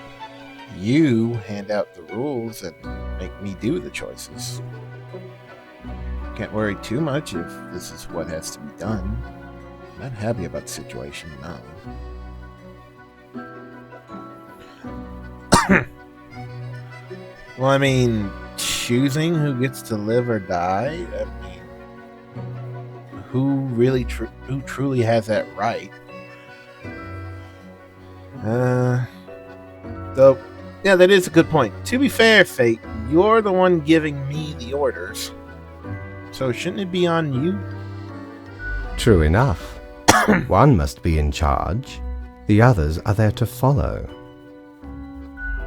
you hand out the rules and make me do the choices. Can't worry too much if this is what has to be done. I'm not happy about the situation, no. Well, I mean, choosing who gets to live or die, I mean, who truly has that right? So, yeah, that is a good point. To be fair, Fate, you're the one giving me the orders. So shouldn't it be on you? True enough. One must be in charge. The others are there to follow.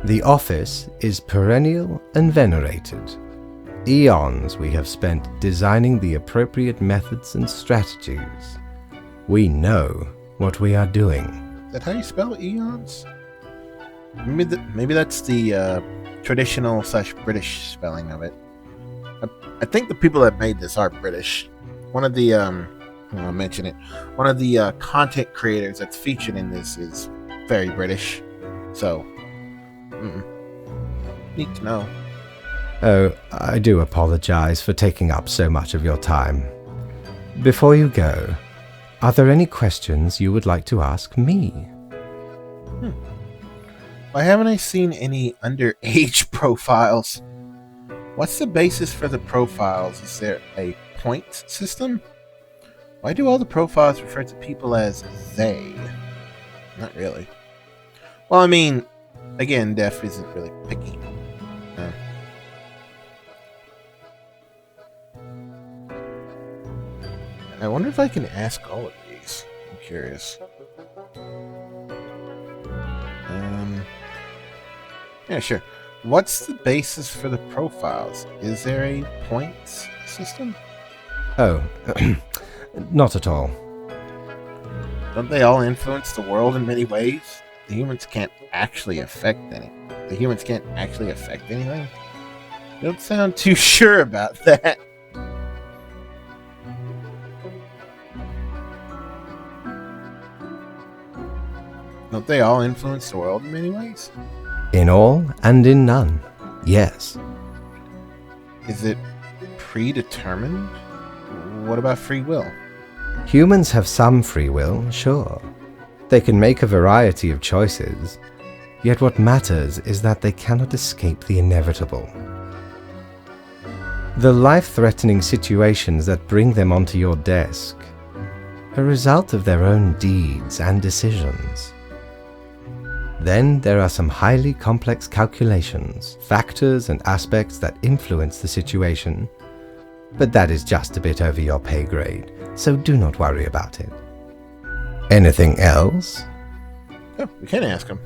The office is perennial and venerated. Eons we have spent designing the appropriate methods and strategies. We know what we are doing. Is that how you spell eons? Maybe that's the traditional / British spelling of it. I think the people that made this are British. One of the I'll mention it. One of the content creators that's featured in this is very British. So, need to know. Oh, I do apologize for taking up so much of your time. Before you go, are there any questions you would like to ask me? Why haven't I seen any underage profiles? What's the basis for the profiles? Is there a point system? Why do all the profiles refer to people as they? Not really. Well, I mean, again, Def isn't really picky. I wonder if I can ask all of these. I'm curious. Yeah, sure. What's the basis for the profiles? Is there a points system? Oh, not at all. Don't they all influence the world in many ways? The humans can't actually affect anything. You don't sound too sure about that. Don't they all influence the world in many ways? In all and in none, yes. Is it predetermined? What about free will? Humans have some free will, sure. They can make a variety of choices, yet what matters is that they cannot escape the inevitable. The life-threatening situations that bring them onto your desk are a result of their own deeds and decisions. Then there are some highly complex calculations, factors and aspects that influence the situation, but that is just a bit over your pay grade, so do not worry about it. Anything else? Oh, we can ask them.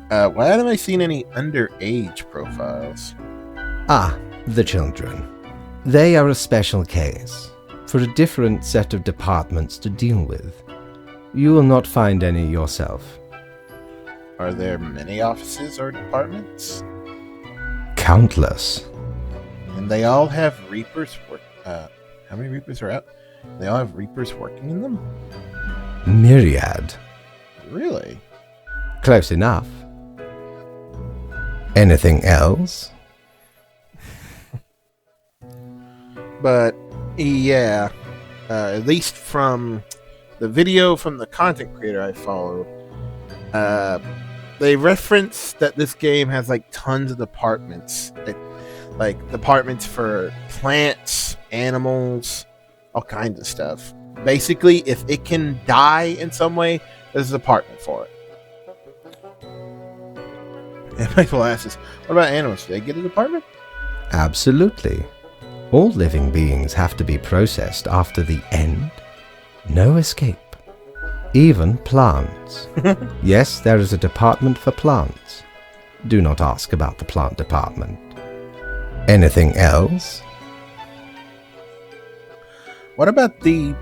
Why haven't I seen any underage profiles? Ah, the children. They are a special case, for a different set of departments to deal with. You will not find any yourself. Are there many offices or departments? Countless. And they all have Reapers work. How many Reapers are out? They all have Reapers working in them? Myriad. Really? Close enough. Anything else? But, yeah. At least from the video from the content creator I followed, they reference that this game has like tons of departments, like departments for plants, animals, all kinds of stuff. Basically, if it can die in some way, there's a department for it. And Michael asks, what about animals? Do they get a department? Absolutely. All living beings have to be processed after the end. No escape. Even plants. Yes, there is a department for plants. Do not ask about the plant department. Anything else? What about the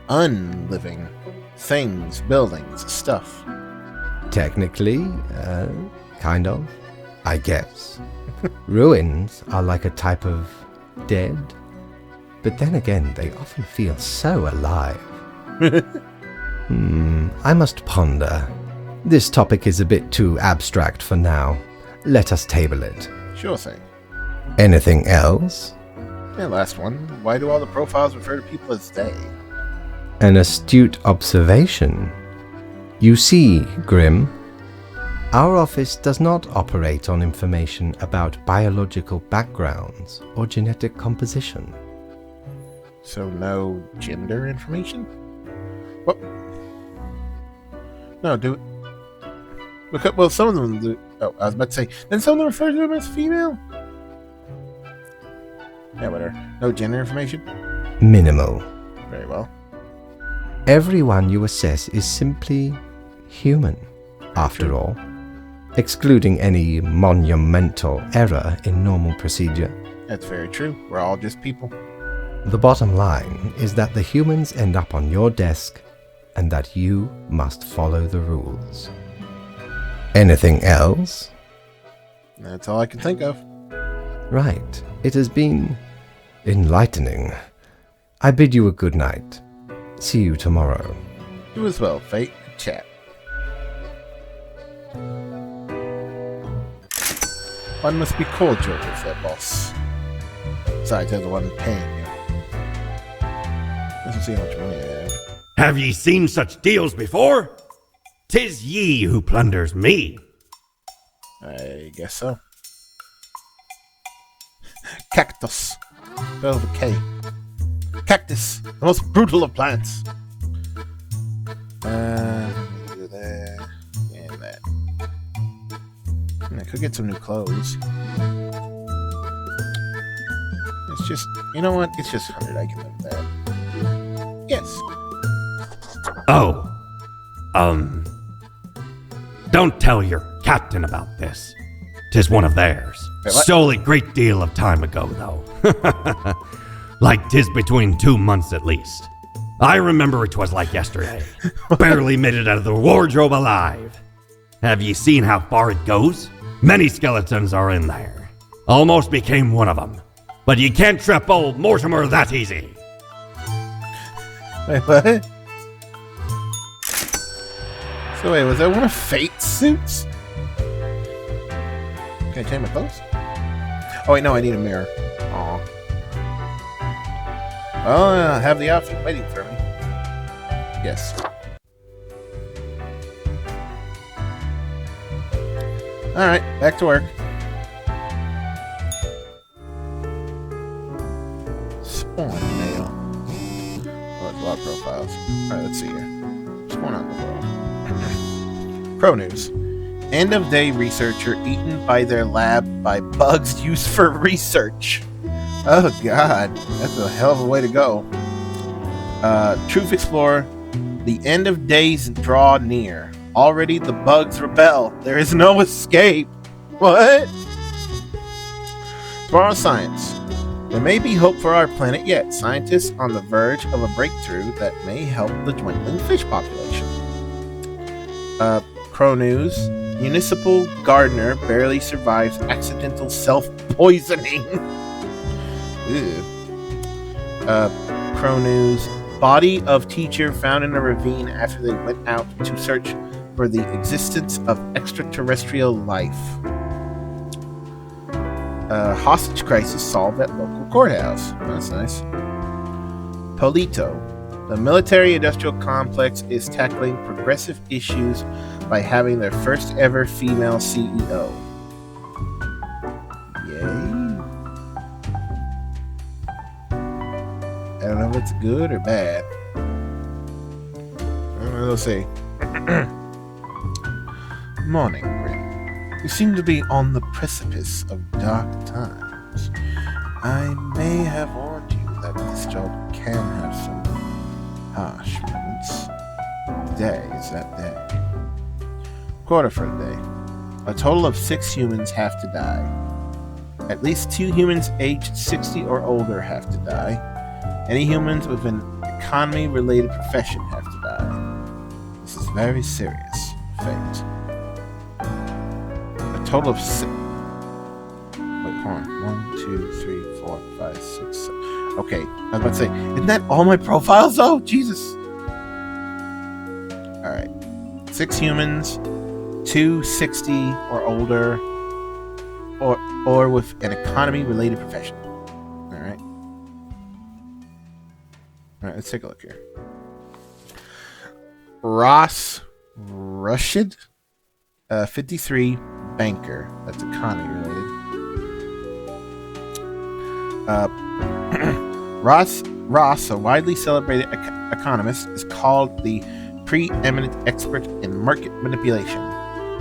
unliving things, buildings, stuff? Technically, kind of, I guess. Ruins are like a type of dead, but then again, they often feel so alive. I must ponder. This topic is a bit too abstract for now. Let us table it. Sure thing. Anything else? And last one. Why do all the profiles refer to people as they? An astute observation. You see, Grim, our office does not operate on information about biological backgrounds or genetic composition. So no gender information? What? No, do it. Look up. Well, some of them do. Oh, I was about to say. Then some of them refer to them as female. Yeah, whatever. No gender information. Minimal. Very well. Everyone you assess is simply human, after all, excluding any monumental error in normal procedure. That's very true. We're all just people. The bottom line is that the humans end up on your desk and that you must follow the rules. Anything else? That's all I can think of. Right. It has been enlightening. I bid you a good night. See you tomorrow. You as well, Fate. Good chat. One must be cordial with their boss. Besides, they're the one paying you. Doesn't see how much money they have. Have ye seen such deals before? 'Tis ye who plunders me. I guess so. Cactus. Spelled with a K. Cactus, the most brutal of plants. Do that and that. I could get some new clothes. It's just, you know what? It's just 100. I can live with that. Yes. Oh. Don't tell your captain about this. 'Tis one of theirs. Wait, what? Stole a great deal of time ago, though. Like 'tis between 2 months at least. I remember it was like yesterday. Barely made it out of the wardrobe alive. Have ye seen how far it goes? Many skeletons are in there. Almost became one of them. But you can't trap old Mortimer that easy. Wait, what? So wait, was that one of Fate's suits? Can I change my clothes? Oh wait, no, I need a mirror. Aw. Well, I have the outfit waiting for me. Yes. Alright, back to work. Spawn mail. Oh, there's a lot of profiles. Alright, let's see here. What's going on in the world? Pro news. End of day researcher eaten by their lab by bugs used for research. Oh god, that's a hell of a way to go. Truth Explorer. The end of days draw near. Already the bugs rebel. There is no escape. What? Tomorrow's science. There may be hope for our planet yet. Scientists on the verge of a breakthrough that may help the dwindling fish population. Pro news. Municipal gardener barely survives accidental self-poisoning. Ew. Pro news. Body of teacher found in a ravine after they went out to search for the existence of extraterrestrial life. Hostage crisis solved at local courthouse. That's nice. Polito. The military-industrial complex is tackling progressive issues by having their first ever female CEO. Yay. I don't know if it's good or bad. We'll see. Morning, Grim. You seem to be on the precipice of dark times. I may have warned you that this job can have some harsh moments. Today is that day. Quarter for the day. A total of 6 humans have to die. At least 2 humans aged 60 or older have to die. Any humans with an economy-related profession have to die. This is very serious. Fate. A total of 6. Wait, hold on. 1, 2, 3, 4, 5, 6, 7. Okay, I was about to say, isn't that all my profiles though? Jesus. Alright. 6 humans, 2 60 or older, or with an economy-related profession. Alright. Alright, let's take a look here. Ross Rushid, 53, banker. That's economy related. Ross, a widely celebrated economist, is called the preeminent expert in market manipulation.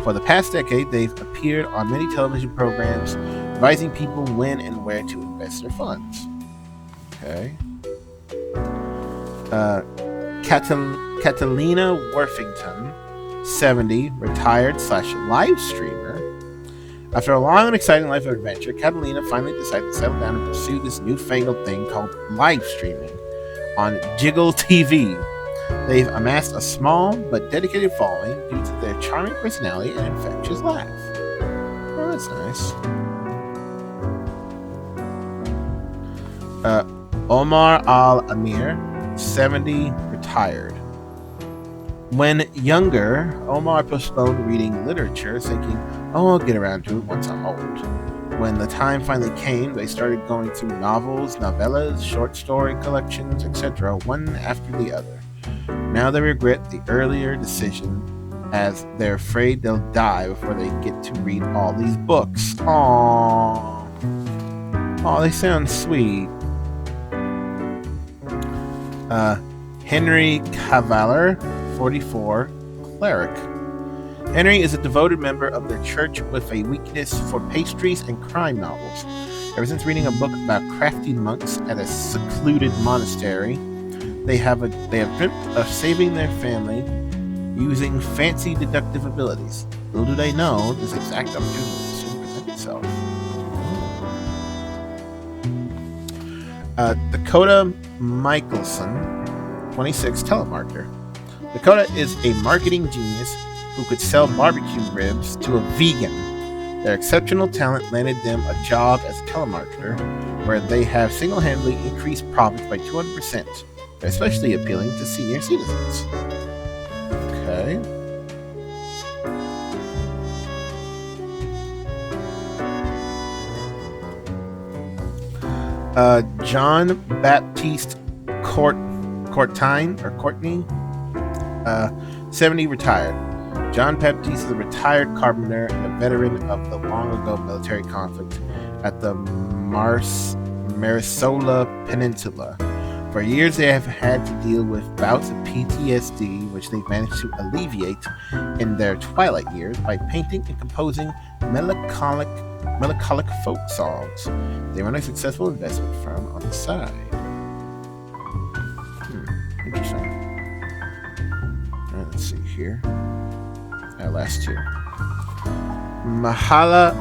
For the past decade, they've appeared on many television programs, advising people when and where to invest their funds. Okay. Catalina Worthington, 70, retired / live streamer. After a long and exciting life of adventure, Catalina finally decided to settle down and pursue this newfangled thing called live streaming on Jiggle TV. They've amassed a small but dedicated following due to their charming personality and infectious laugh. Oh, that's nice. Omar al-Amir, 70, retired. When younger, Omar postponed reading literature, thinking, "Oh, I'll get around to it once I'm old." When the time finally came, they started going through novels, novellas, short story collections, etc., one after the other. Now they regret the earlier decision, as they're afraid they'll die before they get to read all these books. Aww. Aw, they sound sweet. Henry Cavalier, 44, cleric. Henry is a devoted member of their church with a weakness for pastries and crime novels. Ever since reading a book about crafty monks at a secluded monastery, they have dreamt of saving their family using fancy deductive abilities. Little do they know, this exact opportunity will soon present itself. Dakota Michelson, 26, telemarketer. Dakota is a marketing genius who could sell barbecue ribs to a vegan. Their exceptional talent landed them a job as a telemarketer, where they have single-handedly increased profits by 200%. They're especially appealing to senior citizens. Okay. John Baptiste Courtney, 70, retired. John Baptiste is a retired carpenter and a veteran of the long-ago military conflict at the Marisola Peninsula. For years, they have had to deal with bouts of PTSD, which they've managed to alleviate in their twilight years by painting and composing melancholic folk songs. They run a successful investment firm on the side. Interesting. All right, let's see here. Last two. Mahala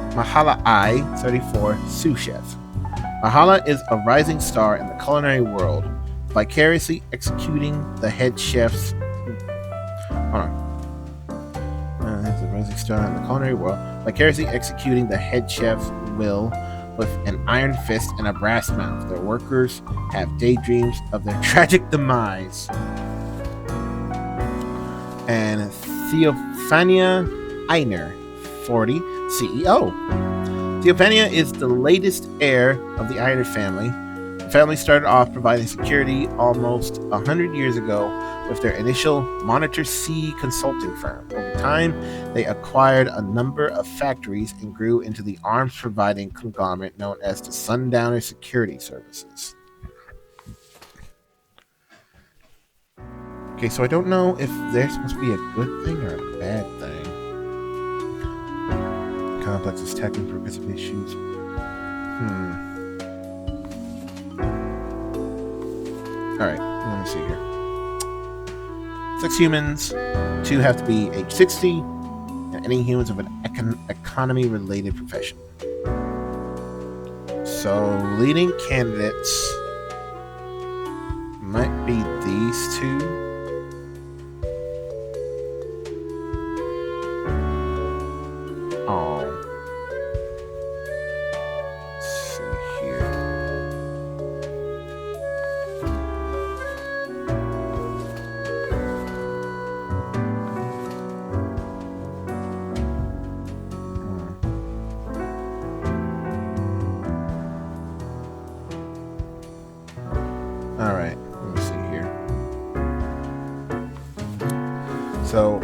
I, 34, sous chef. Mahala is a rising star in the culinary world, vicariously executing the head chef's. Is a rising star in the culinary world, vicariously executing the head chef's will with an iron fist and a brass mouth. Their workers have daydreams of their tragic demise. And Theophania Einer, 40, CEO. Theophania is the latest heir of the Einer family. The family started off providing security almost 100 years ago with their initial Monitor C consulting firm. Over time, they acquired a number of factories and grew into the arms-providing conglomerate known as the Sundowner Security Services. Okay, so I don't know if they're supposed to be a good thing or a bad thing. Complex is tackling progressive issues. Alright, let me see here. 6 humans, 2 have to be age 60, and any humans of an economy-related profession. So, leading candidates might be these two. Alright, let me see here. So,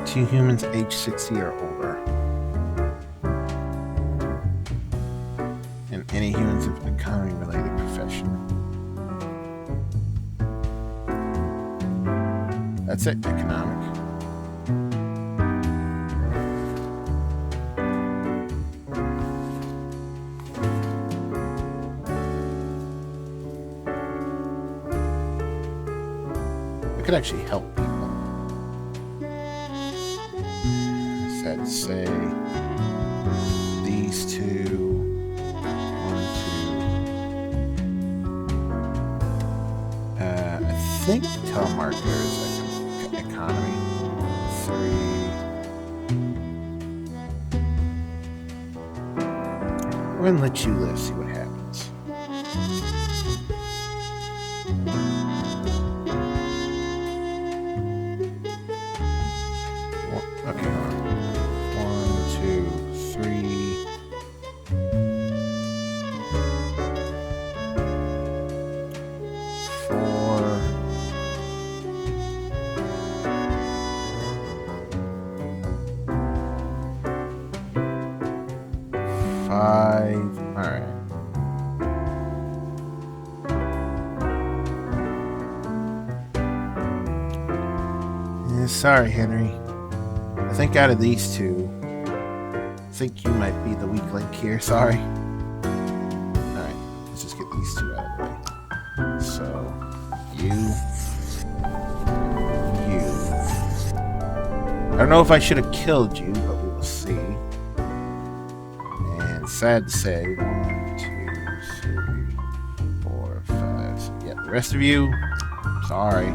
2 humans age 60 or older. And any humans of economy-related profession. That's it, economic. Could actually help people. Sad to say, these two, 1, 2. I think telemarketer is like economy. 3. We're gonna let you live. See what happens. Okay, hold on. 1, 2, 3. Four. 5. All right. Yeah, sorry, Henry. I think out of these two, I think you might be the weak link here. Sorry. Alright, let's just get these two out of the way. So, you. I don't know if I should have killed you, but we will see. And sad to say, 1, 2, 3, 4, 5. So, yeah, the rest of you, sorry.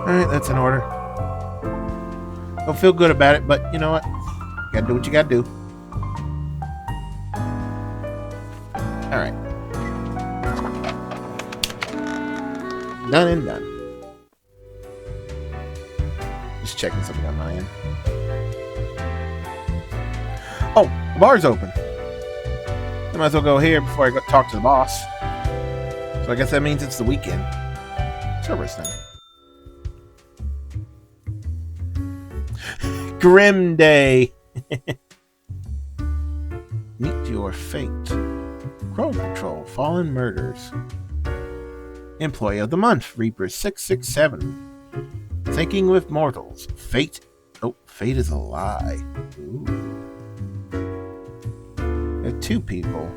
Alright, that's in order. Don't feel good about it, but you know what? You gotta do what you gotta do. Alright. Done and done. Just checking something on my end. Oh, the bar's open. I might as well go here before I go talk to the boss. So I guess that means it's the weekend. Service then. Grim Day. Meet your fate. Crow Patrol, Fallen Murders. Employee of the Month, Reaper 667. Thinking with Mortals. Fate. Oh, fate is a lie. Ooh. There are 2 people.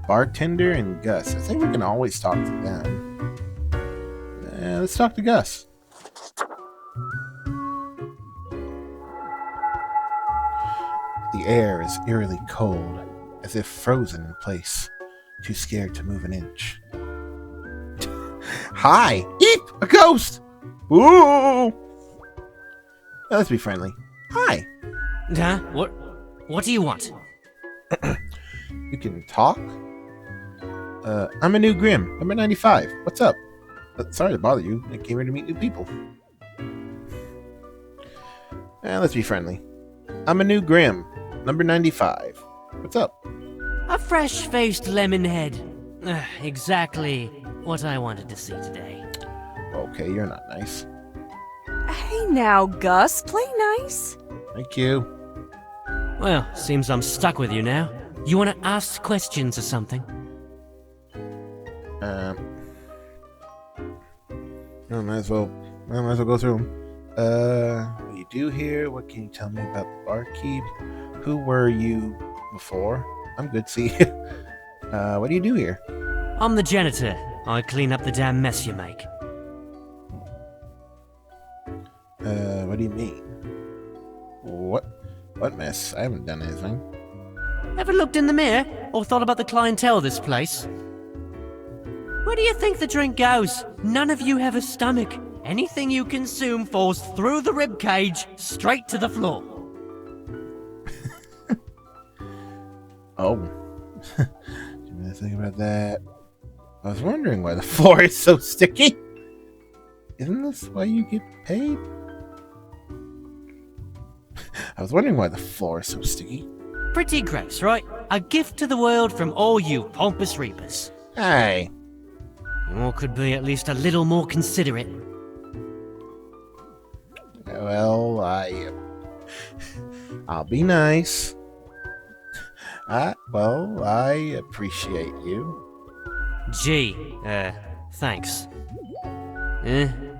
Bartender and Gus. I think we can always talk to them. Let's talk to Gus. The air is eerily cold, as if frozen in place, too scared to move an inch. Hi! Eep! A ghost! Ooh! Let's be friendly. Hi! Huh? What do you want? You can talk? I'm a new Grim, number 95. What's up? Sorry to bother you. I came here to meet new people. Let's be friendly. I'm a new Grim, number 95. What's up? A fresh-faced lemon head. Exactly what I wanted to see today. Okay, you're not nice. Hey now, Gus, play nice. Thank you. Well, seems I'm stuck with you now. You want to ask questions or something? I might as well go through them. What do you do here? What can you tell me about the barkeep? Who were you before? I'm good, see. What do you do here? I'm the janitor. I clean up the damn mess you make. What do you mean? What mess? I haven't done anything. Ever looked in the mirror or thought about the clientele of this place? Where do you think the drink goes? None of you have a stomach. Anything you consume falls through the rib cage straight to the floor. Oh. Didn't think about that. I was wondering why the floor is so sticky. Isn't this why you get paid? I was wondering why the floor is so sticky. Pretty gross, right? A gift to the world from all you pompous reapers. Hey. You all could be at least a little more considerate. Well, I'll be nice. I appreciate you. Gee, thanks.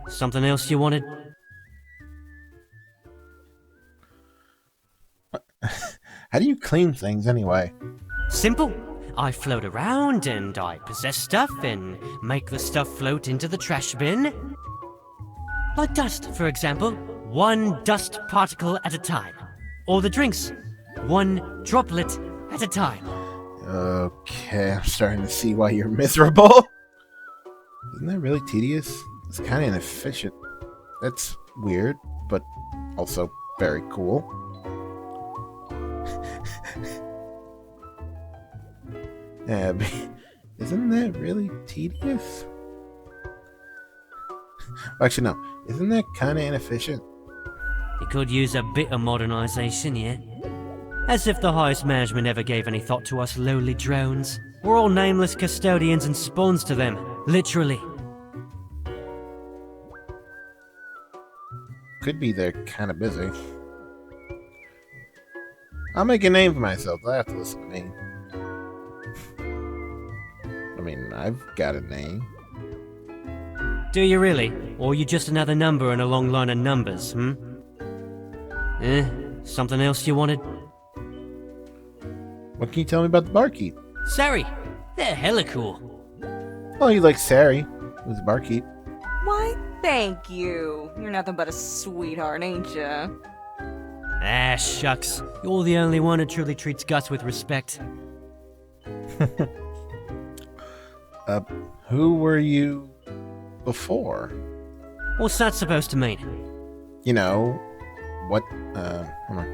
Something else you wanted? How do you clean things anyway? Simple. I float around and I possess stuff and make the stuff float into the trash bin. Like dust, for example. One dust particle at a time. Or the drinks. One droplet at a time. Okay, I'm starting to see why you're miserable. Isn't that really tedious? It's kind of inefficient. That's weird, but also very cool. Yeah, but isn't that really tedious? Actually, no. Isn't that kind of inefficient? It could use a bit of modernization, yeah? As if the highest management ever gave any thought to us lowly drones. We're all nameless custodians and spawns to them, literally. Could be they're kind of busy. I'll make a name for myself. I have to listen to me. I mean, I've got a name. Do you really? Or are you just another number in a long line of numbers, Something else you wanted? What can you tell me about the barkeep? Cerri, they're hella cool. Oh, you like Cerri, who's the barkeep. Why, thank you. You're nothing but a sweetheart, ain't ya? Ah, shucks. You're the only one who truly treats Gus with respect. Who were you before? What's that supposed to mean? You know, what, hold on.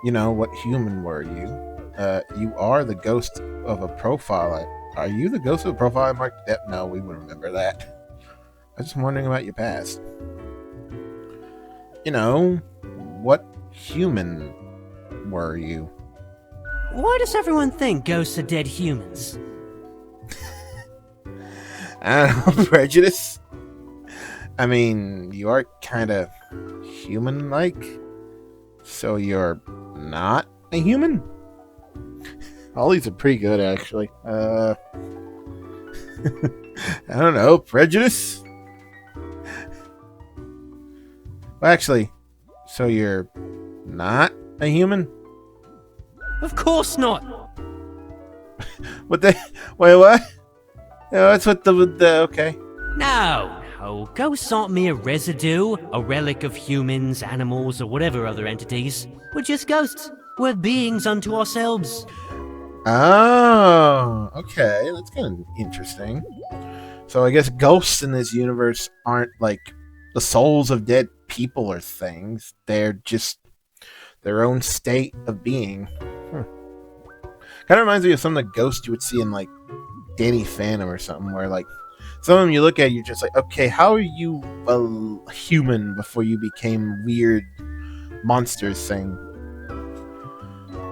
You know, what human were you? You are the ghost of a profile. Are you the ghost of a profile I marked? No, we wouldn't remember that. I was just wondering about your past. You know, what human were you? Why does everyone think ghosts are dead humans? I don't know, prejudice. I mean, you are kind of human-like, so you're not a human? All these are pretty good, actually. I don't know, prejudice? Well, actually, so you're not a human? Of course not! What the... Wait, what? No, that's what the... Okay. No, ghosts aren't mere residue, a relic of humans, animals, or whatever other entities. We're just ghosts. We're beings unto ourselves. Oh, okay. That's kind of interesting. So I guess ghosts in this universe aren't like the souls of dead people or things. They're just their own state of being. Kind of reminds me of some of the ghosts you would see in like Danny Phantom or something, where like some of them you look at, you're just like, okay, how are you a human before you became weird monsters thing?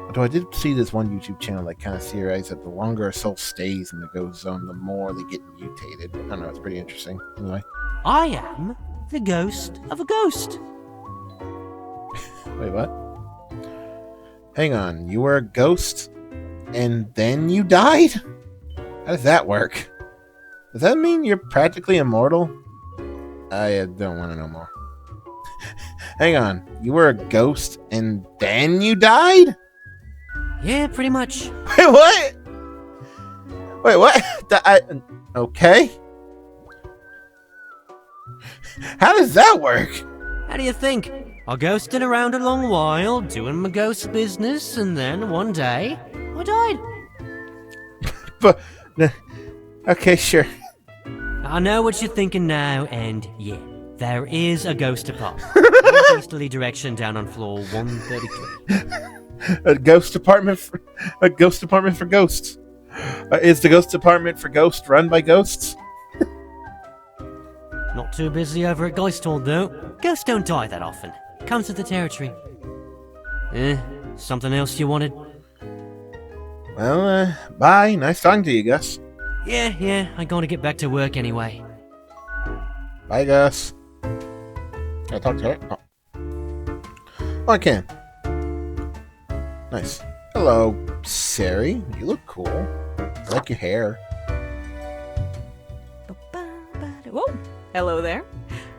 Although I did see this one YouTube channel that kind of theorized that the longer a soul stays in the ghost zone, the more they get mutated. I don't know, it's pretty interesting. Anyway. I am the ghost of a ghost. Wait, what? Hang on, you were a ghost and then you died? How does that work? Does that mean you're practically immortal? I don't want to know more. Hang on, you were a ghost and then you died? Yeah, pretty much. Wait, what? Wait, what? Okay. How does that work? How do you think? I ghosted around a long while, doing my ghost business, and then one day, I died. But, okay, sure. I know what you're thinking now, and yeah, there is a ghost apartment. Easterly direction down on floor 133. A ghost department for ghosts. Is the ghost department for ghosts run by ghosts? Not too busy over at Geisthall, though. Ghosts don't die that often. Comes with the territory. Something else you wanted? Well, bye. Nice talking to you, Gus. Yeah, I gotta get back to work anyway. Bye, Gus. Can I talk to her? Oh, I can. Nice. Hello, Cerri. You look cool. I like your hair. Whoa. Hello there.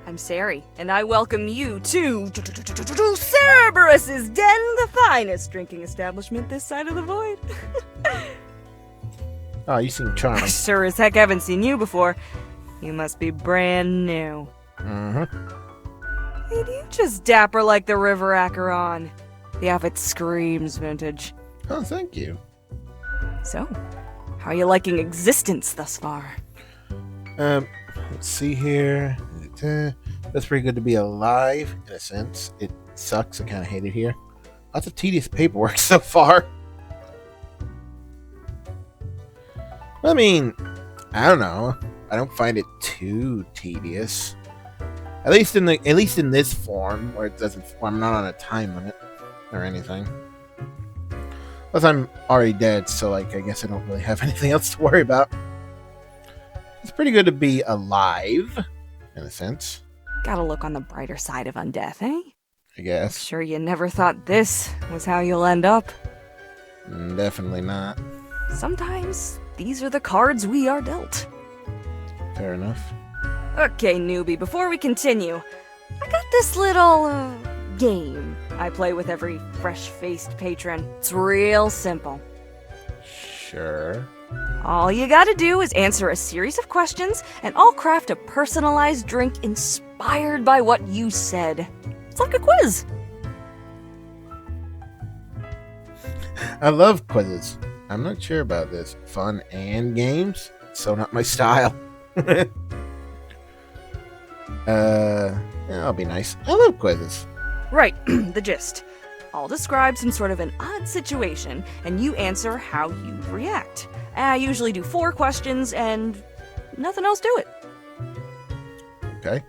I'm Cerri, and I welcome you to Cerberus's Den, the finest drinking establishment this side of the void. Oh, you seem charming. I sure as heck haven't seen you before. You must be brand new. Mm-hmm. And you just dapper like the river Acheron. The outfit screams vintage. Oh, thank you. So, how are you liking existence thus far? Let's see here. That's pretty good to be alive, in a sense. It sucks. I kind of hate it here. Lots of tedious paperwork so far. I mean, I don't know. I don't find it too tedious. At least in this form, where I'm not on a time limit or anything. Plus, I'm already dead, so like I guess I don't really have anything else to worry about. It's pretty good to be alive, in a sense. Gotta look on the brighter side of undeath, eh? I guess. Sure you never thought this was how you'll end up? Definitely not. Sometimes these are the cards we are dealt. Fair enough. Okay, newbie, before we continue, I got this little, game I play with every fresh-faced patron. It's real simple. Sure. All you gotta do is answer a series of questions, and I'll craft a personalized drink inspired by what you said. It's like a quiz. I love quizzes. I'm not sure about this. Fun and games? So not my style. I'll be nice. I love quizzes. Right, the gist. I'll describe some sort of an odd situation, and you answer how you'd react. I usually do 4 questions, and nothing else to it. Okay.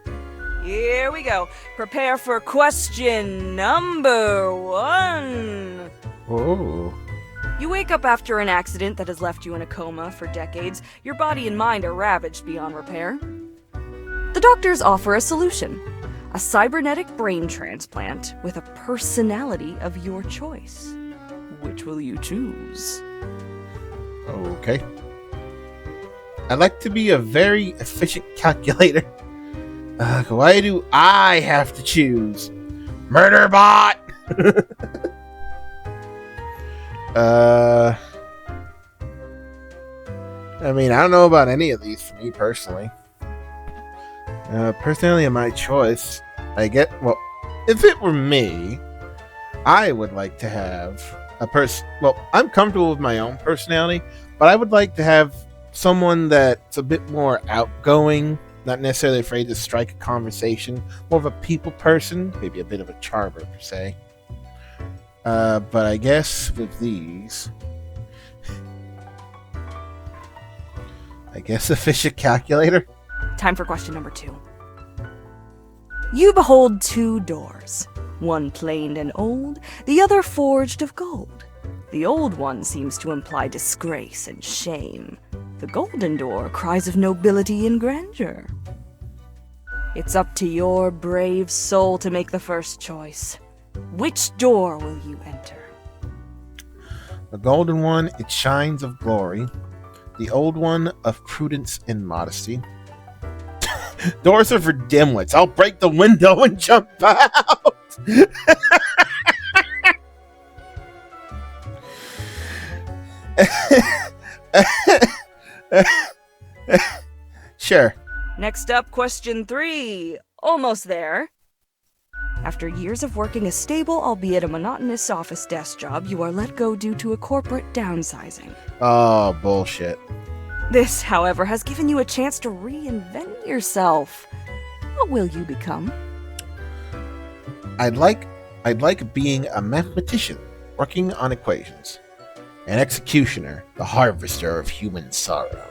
Here we go. Prepare for question number 1. Oh. You wake up after an accident that has left you in a coma for decades. Your body and mind are ravaged beyond repair. The doctors offer a solution. A cybernetic brain transplant with a personality of your choice. Which will you choose? Okay. I'd like to be a very efficient calculator. Why do I have to choose? Murder bot! I mean, I don't know about any of these for me personally. Personality of my choice, well, if it were me, I would like to have well, I'm comfortable with my own personality, but I would like to have someone that's a bit more outgoing, not necessarily afraid to strike a conversation, more of a people person, maybe a bit of a charmer per se. But I guess with these, I guess efficient calculator. Time for question number 2. You behold 2 doors, one planed and old, the other forged of gold. The old one seems to imply disgrace and shame. The golden door cries of nobility and grandeur. It's up to your brave soul to make the first choice. Which door will you enter? The golden one, it shines of glory. The old one, of prudence and modesty. Doors are for dimwits. I'll break the window and jump out. Sure. Next up, question 3. Almost there. After years of working a stable, albeit a monotonous office desk job, you are let go due to a corporate downsizing. Oh, bullshit. This, however, has given you a chance to reinvent yourself. What will you become? I'd like being a mathematician, working on equations. An executioner, the harvester of human sorrow.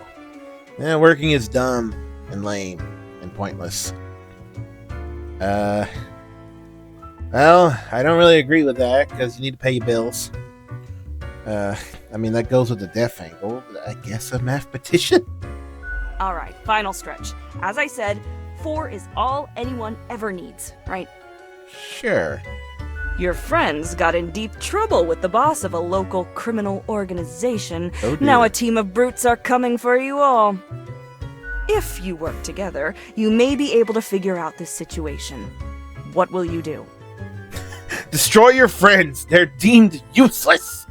Yeah, working is dumb and lame and pointless. Well, I don't really agree with that, because you need to pay your bills. I mean, that goes with the death angle, but I guess a mathematician? Alright, final stretch. As I said, 4 is all anyone ever needs, right? Sure. Your friends got in deep trouble with the boss of a local criminal organization. Oh, dear. Now a team of brutes are coming for you all. If you work together, you may be able to figure out this situation. What will you do? Destroy your friends! They're deemed useless!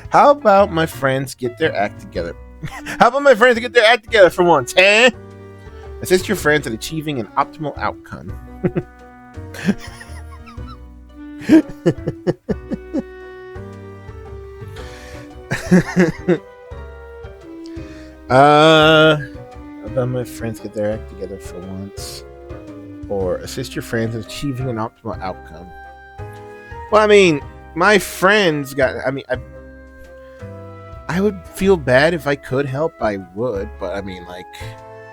How about my friends get their act together? How about my friends get their act together for once, eh? Assist your friends in achieving an optimal outcome. How about my friends get their act together for once? or assist your friends in achieving an optimal outcome. Well, I mean, my friends got. I mean, I would feel bad if I could help. I would, but I mean, like,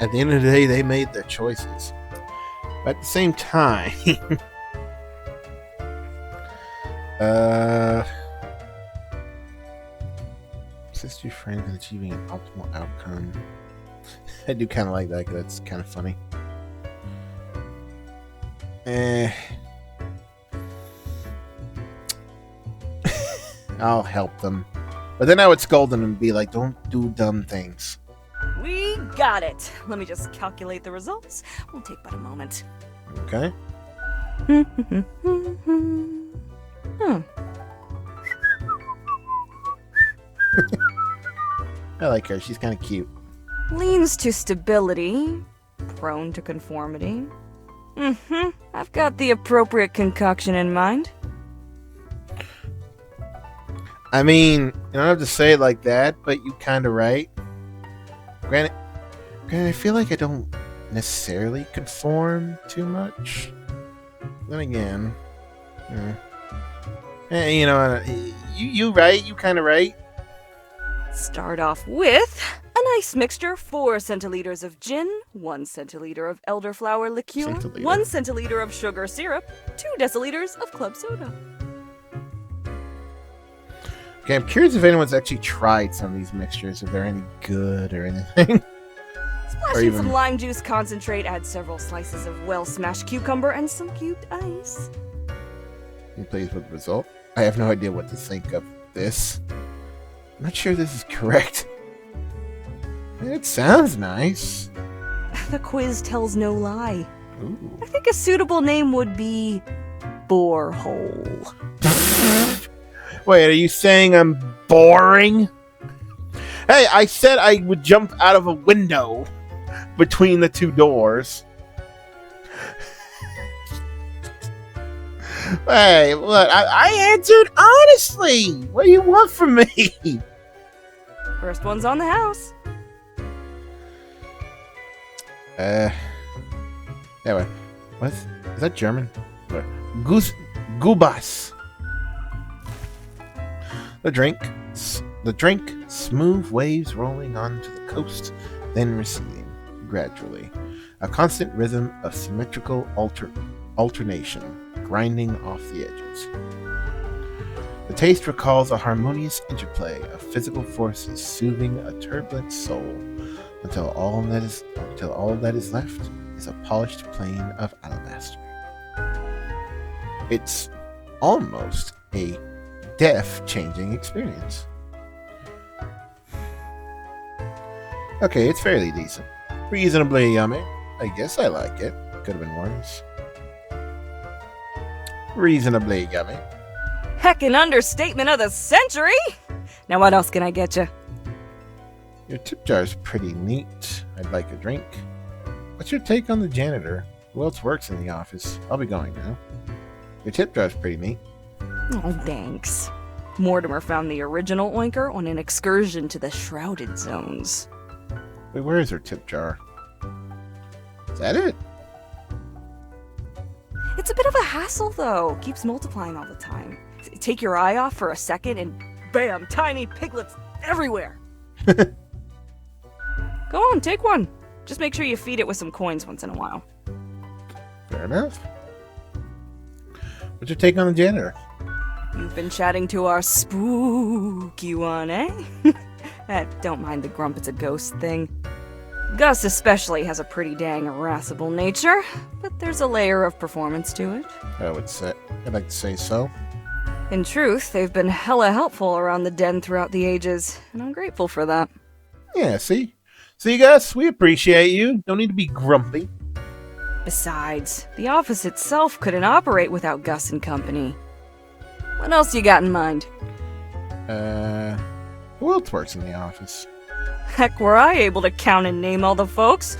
at the end of the day, they made their choices. But at the same time, assist your friends in achieving an optimal outcome. I do kind of like that, 'cause that's kind of funny. I'll help them. But then I would scold them and be like, don't do dumb things. We got it. Let me just calculate the results. Won't take but a moment. Okay. I like her. She's kind of cute. Leans to stability. Prone to conformity. I've got the appropriate concoction in mind. I mean, you don't have to say it like that, but you kind of right. Granted, I feel like I don't necessarily conform too much. Then again, you know, you right. You kind of right. Start off with a nice mixture: 4 centiliters of gin, 1 centiliter of elderflower liqueur, Centiliter. 1 centiliter of sugar syrup, 2 deciliters of club soda. Okay, I'm curious if anyone's actually tried some of these mixtures, if they're any good or anything. Splash Or in even- some lime juice concentrate, add several slices of well-smashed cucumber, and some cubed ice. You pleased with the result? I have no idea what to think of this. I'm not sure this is correct. It sounds nice. The quiz tells no lie. Ooh. I think a suitable name would be Borehole. Wait, are you saying I'm boring? Hey, I said I would jump out of a window between the 2 doors. Hey, what? I answered honestly. What do you want from me? First one's on the house. Anyway, what? Is that German? What? Gubas. The drink, smooth waves rolling onto the coast, then receding gradually. A constant rhythm of symmetrical alternation, grinding off the edges. The taste recalls a harmonious interplay of physical forces soothing a turbulent soul until all that is left is a polished plane of alabaster. It's almost a death-changing experience. Okay, it's fairly decent. Reasonably yummy. I guess I like it. Could have been worse. Reasonably yummy. Heck, an understatement of the century! Now what else can I get you? Your tip jar's pretty neat. I'd like a drink. What's your take on the janitor? Who else works in the office? I'll be going now. Your tip jar's pretty neat. Oh, thanks. Mortimer found the original oinker on an excursion to the Shrouded Zones. Wait, where is her tip jar? Is that it? It's a bit of a hassle, though. Keeps multiplying all the time. Take your eye off for a second and bam, tiny piglets everywhere. Go on, take one. Just make sure you feed it with some coins once in a while. Fair enough. What's your take on the janitor? You've been chatting to our spooky one, eh? Don't mind the grump, it's a ghost thing. Gus especially has a pretty dang irascible nature, but there's a layer of performance to it. I'd like to say so. In truth, they've been hella helpful around the den throughout the ages, and I'm grateful for that. Yeah, see? See, Gus, we appreciate you. Don't need to be grumpy. Besides, the office itself couldn't operate without Gus and company. What else you got in mind? Who else works in the office? Heck, were I able to count and name all the folks?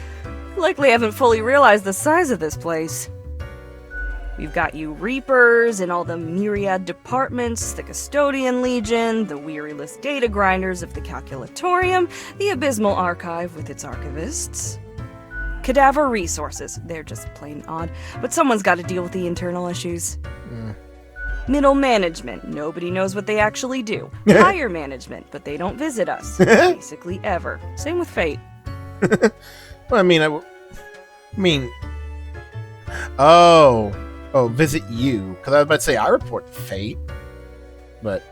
Likely haven't fully realized the size of this place. We've got you Reapers and all the myriad departments, the Custodian Legion, the weariless data grinders of the Calculatorium, the Abysmal Archive with its archivists. Cadaver resources. They're just plain odd, but someone's got to deal with the internal issues. Middle management. Nobody knows what they actually do. Higher management, but they don't visit us. Basically ever. Same with fate. Well, I mean, visit you. Because I was about to say, I report fate. But,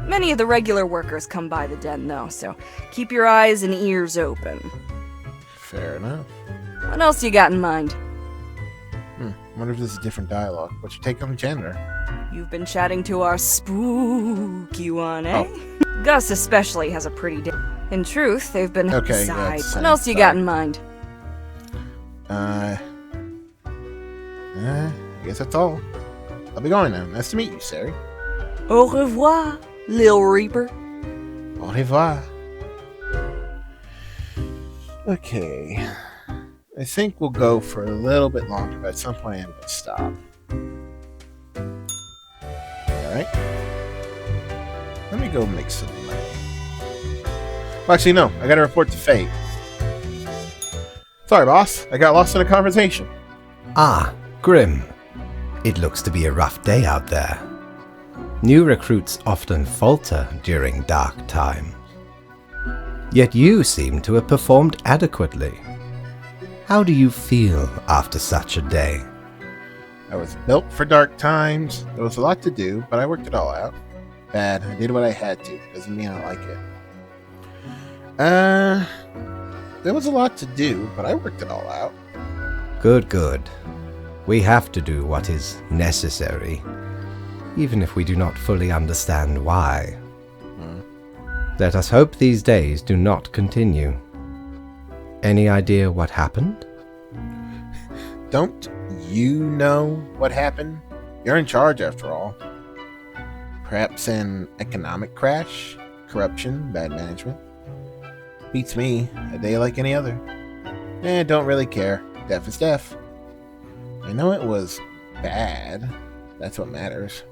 Many of the regular workers come by the den, though, so keep your eyes and ears open. fair enough. What else you got in mind? Wonder if this is different dialogue. What's your take on the janitor? You've been chatting to our spooky one, eh? Gus especially has a pretty day. In truth, they've been... Okay, Besides, that's what else you got in mind? I guess that's all. I'll be going now. Nice to meet you, Cerri. Au revoir, Lil Reaper. Au revoir. Okay. I think we'll go for a little bit longer, but at some point I'm going to stop. Alright. Let me go make some money. Well, actually, no. I got to report to Fate. Sorry, boss. I got lost in a conversation. Ah, Grim. It looks to be a rough day out there. New recruits often falter during dark times. Yet you seem to have performed adequately. How do you feel after such a day? I was built for dark times. There was a lot to do, but I worked it all out. Bad. I did what I had to. Doesn't mean I like it. There was a lot to do, but I worked it all out. Good, good. We have to do what is necessary, even if we do not fully understand why. Let us hope these days do not continue. Any idea what happened? Don't you know what happened? You're in charge after all. Perhaps an economic crash? Corruption? Bad management? Beats me. A day like any other. Don't really care. Death is death. I know it was bad. That's what matters.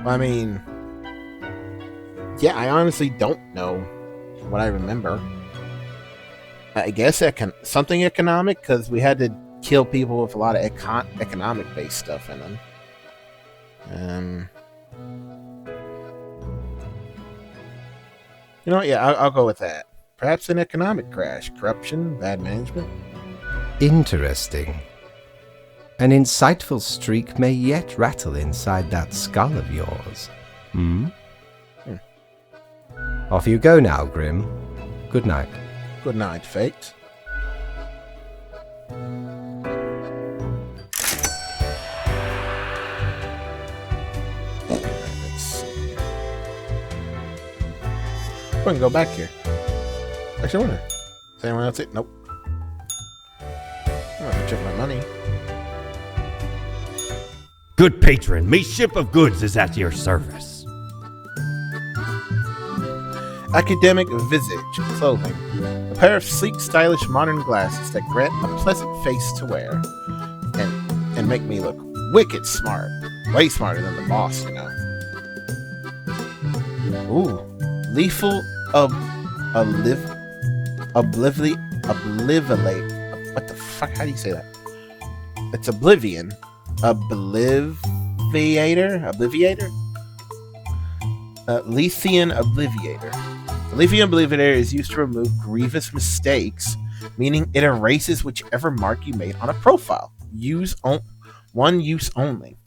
I mean... yeah, I honestly don't know what I remember. I guess something economic, because we had to kill people with a lot of economic-based stuff in them. You know what? Yeah, I'll go with that. Perhaps an economic crash. Corruption, bad management. Interesting. An insightful streak may yet rattle inside that skull of yours. Off you go now, Grim. Good night. Good night, Fate. Let's see. Go ahead and go back here. Actually, I wonder. Is anyone else it? Nope. I'm gonna check my money. Good patron, me ship of goods is at your service. Academic visage clothing. A pair of sleek, stylish, modern glasses that grant a pleasant face to wear and make me look wicked smart. Way smarter than the boss, you know. Ooh. Lethal obliviate. What the fuck? How do you say that? It's oblivion. Obliviator? Lethean Obliviator. The Lethean Obliviator is used to remove grievous mistakes, meaning it erases whichever mark you made on a profile. One use only.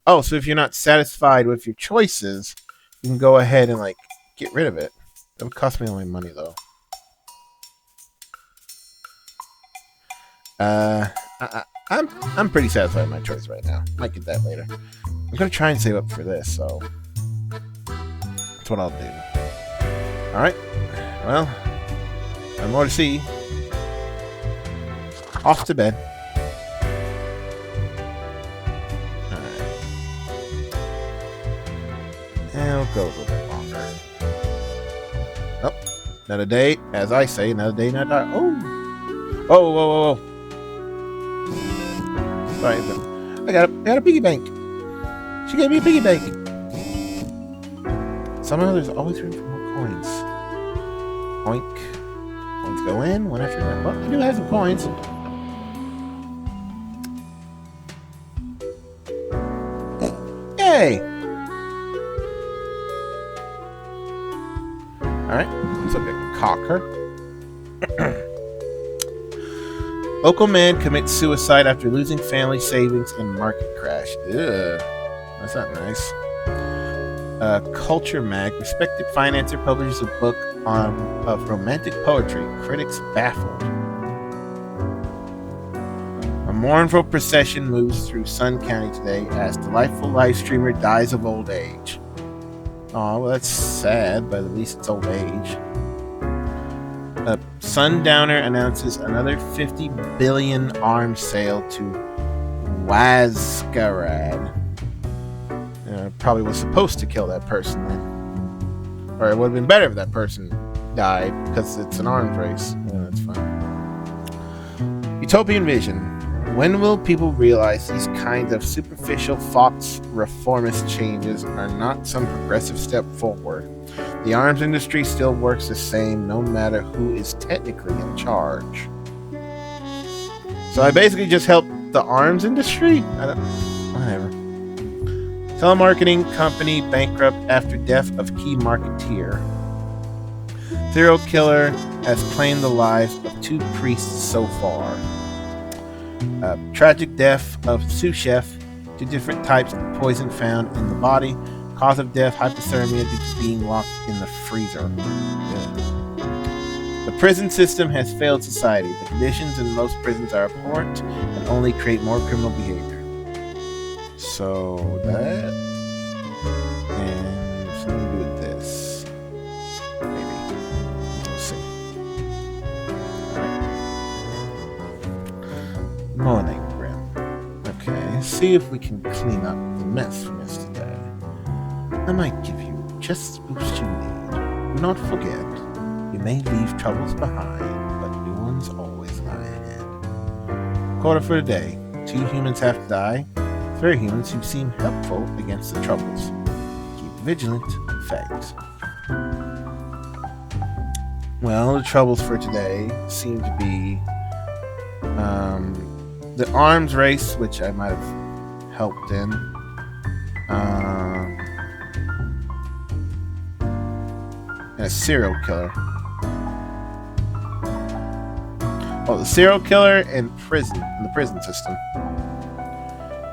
Oh, so if you're not satisfied with your choices, you can go ahead and, like, get rid of it. That would cost me only money, though. I'm pretty satisfied with my choice right now. Might get that later. I'm gonna try and save up for this, so that's what I'll do. Alright. Well, one more to see. Off to bed. Alright. And we'll go a little bit longer. Oh, another day, as I say, another day, another day. Oh! Whoa, whoa, whoa, whoa. Sorry, but I got a piggy bank. She gave me a piggy bank. Somehow there's always room for more coins. Oink. Coins go in. One after another. Well, I do have some coins. Yay! Alright, let's look at Cocker. Local man commits suicide after losing family savings in market crash. Ugh, that's not nice. Culture Mag, respected financier, publishes a book of romantic poetry. Critics baffled. A mournful procession moves through Sun County today as delightful live streamer dies of old age. Oh, well, that's sad, but at least it's old age. Sundowner announces another 50 billion arms sale to Wazgarad. Probably was supposed to kill that person then. Or it would have been better if that person died, because it's an arms race. Yeah, that's fine. Utopian Vision. When will people realize these kinds of superficial Fox reformist changes are not some progressive step forward? The arms industry still works the same no matter who is technically in charge. So I basically just helped the arms industry? Whatever. Telemarketing company bankrupt after death of key marketeer. Serial killer has claimed the lives of 2 priests so far. Tragic death of sous chef. 2 different types of poison found in the body. Cause of death, hypothermia due to being locked in the freezer. The prison system has failed society. The conditions in most prisons are abhorrent and only create more criminal behavior. So that, and something to do with this, maybe. We'll see. Alright. Morning, Grim. Okay, see if we can clean up the mess from yesterday. I might give you just the boost you need. Do not forget, you may leave troubles behind, but new ones always lie ahead. Quota for today. 2 humans have to die. 3 humans who seem helpful against the troubles. Keep vigilant. Thanks. Well, the troubles for today seem to be the arms race, which I might have helped in. And a serial killer. Oh, the serial killer and prison, in the prison system.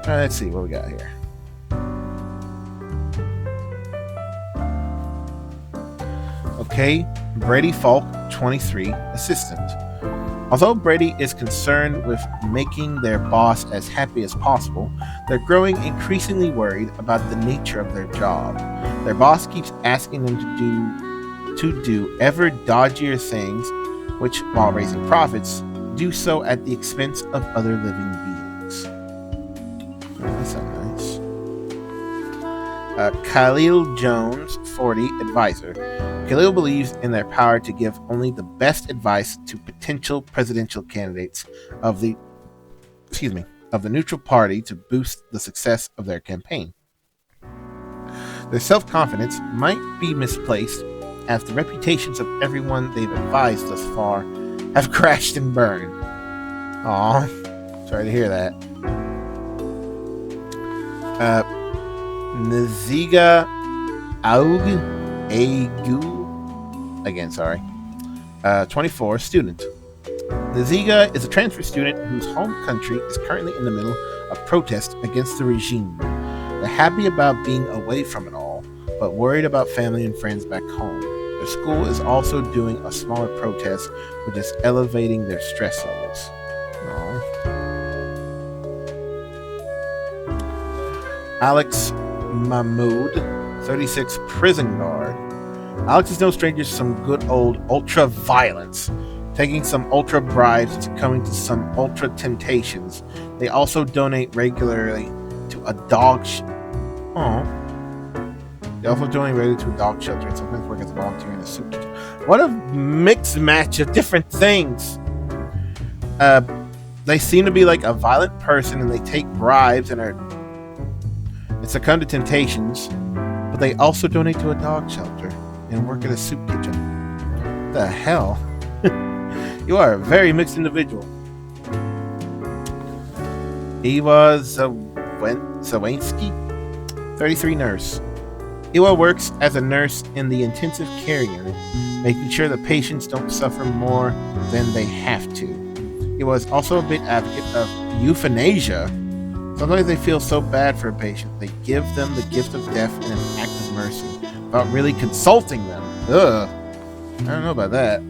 Let's see what we got here. Okay, Brady Falk, 23, assistant. Although Brady is concerned with making their boss as happy as possible, they're growing increasingly worried about the nature of their job. Their boss keeps asking them to do ever dodgier things, which, while raising profits, do so at the expense of other living beings. Oh, that sounds nice. Khalil Jones, 40, advisor. Khalil believes in their power to give only the best advice to potential presidential candidates of the neutral party to boost the success of their campaign. Their self-confidence might be misplaced, as the reputations of everyone they've advised thus far have crashed and burned. Aw, sorry to hear that. Naziga Agu, again, sorry. 24, student. Naziga is a transfer student whose home country is currently in the middle of protest against the regime. They're happy about being away from it all, but worried about family and friends back home. Their school is also doing a smaller protest, which is elevating their stress levels. Aww. Alex Mahmood, 36, prison guard. Alex is no stranger to some good old ultra violence, taking some ultra bribes to coming to some ultra temptations. They also donate regularly to a dog They also donate regularly to a dog shelter and sometimes work as a volunteer in a soup kitchen. What a mixed match of different things. They seem to be like a violent person and they take bribes and succumb to temptations, but they also donate to a dog shelter and work at a soup kitchen. the hell? You are a very mixed individual. Ewa Zawinski, 33 nurse. Ewa works as a nurse in the intensive care unit, making sure the patients don't suffer more than they have to. Ewa is also a big advocate of euthanasia. Sometimes they feel so bad for a patient, they give them the gift of death in an act of mercy, without really consulting them. Ugh. I don't know about that.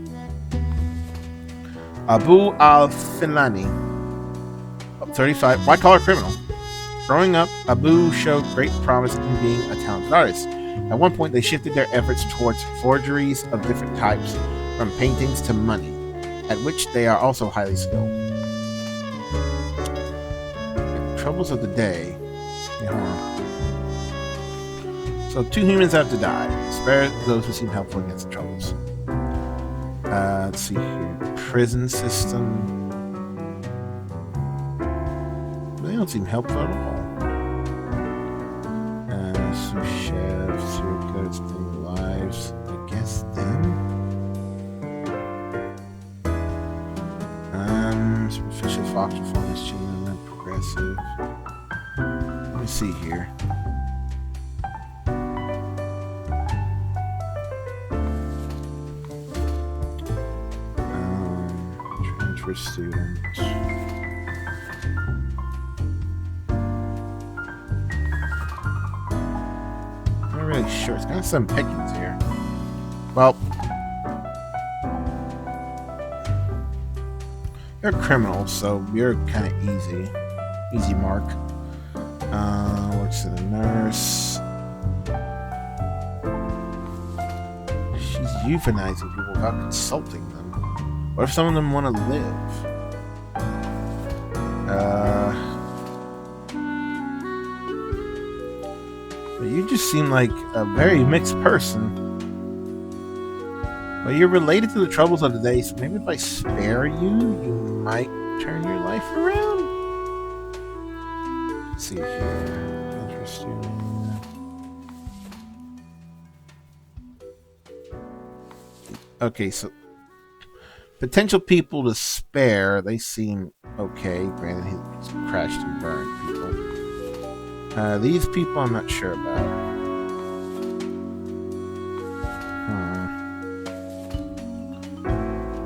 Abu al-Finlani, 35, white-collar criminal. Growing up, Abu showed great promise in being a talented artist. At one point, they shifted their efforts towards forgeries of different types, from paintings to money, at which they are also highly skilled. The troubles of the day. So 2 humans have to die. Spare those who seem helpful against the troubles. Let's see here. Prison system. They don't seem helpful at all. Sous chefs, serial killers, saving lives. I guess them. Superficial fox performance, genuine, progressive. Let me see here. Transfer students. Not really sure. It's got some pickings here. Well, you're a criminal, so you're kind of easy. Easy mark. Works as a nurse. She's euthanizing people without consulting them. What if some of them want to live? You just seem like a very mixed person. Well, you're related to the troubles of the day, so maybe if I spare you, you might turn your life around. Let's see here. Interesting. Okay, so potential people to spare, they seem okay. Granted, he's crashed and burned people. These people I'm not sure about.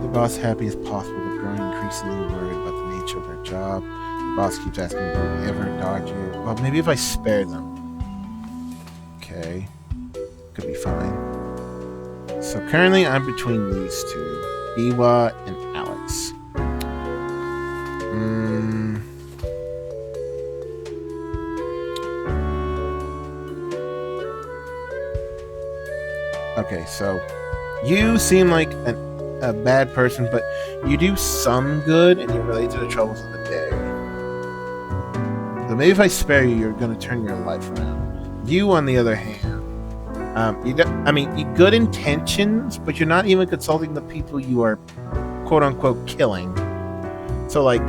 The boss happy as possible, but growing increasingly worried about the nature of their job. The boss keeps asking if they'll ever dodge you. Well, maybe if I spare them. Okay. Could be fine. So currently I'm between these two. Ewa and Alex. Okay, so you seem like a bad person, but you do some good and you're related to the troubles of the day. So maybe if I spare you, you're going to turn your life around. You, on the other hand, you good intentions, but you're not even consulting the people you are quote-unquote killing. So, like,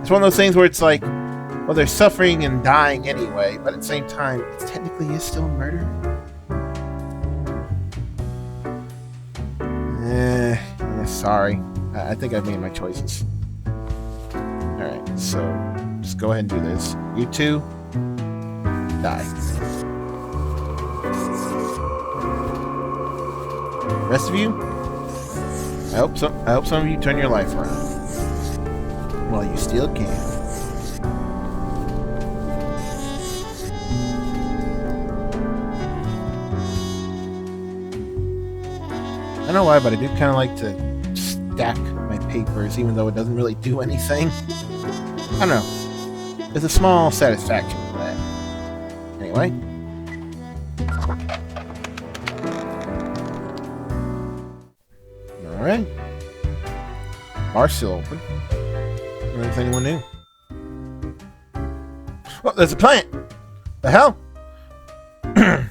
it's one of those things where it's like, well, they're suffering and dying anyway, but at the same time, it technically is still murder. Sorry. I think I've made my choices. Alright, so just go ahead and do this. You two, die. Rest of you, I hope some of you turn your life around. While you still can. I don't know why, but I do kind of like to stack my papers, even though it doesn't really do anything. I don't know. There's a small satisfaction with that. Anyway. Alright. Bar's still open. I don't know if anyone knew. Oh, there's a plant! The hell? I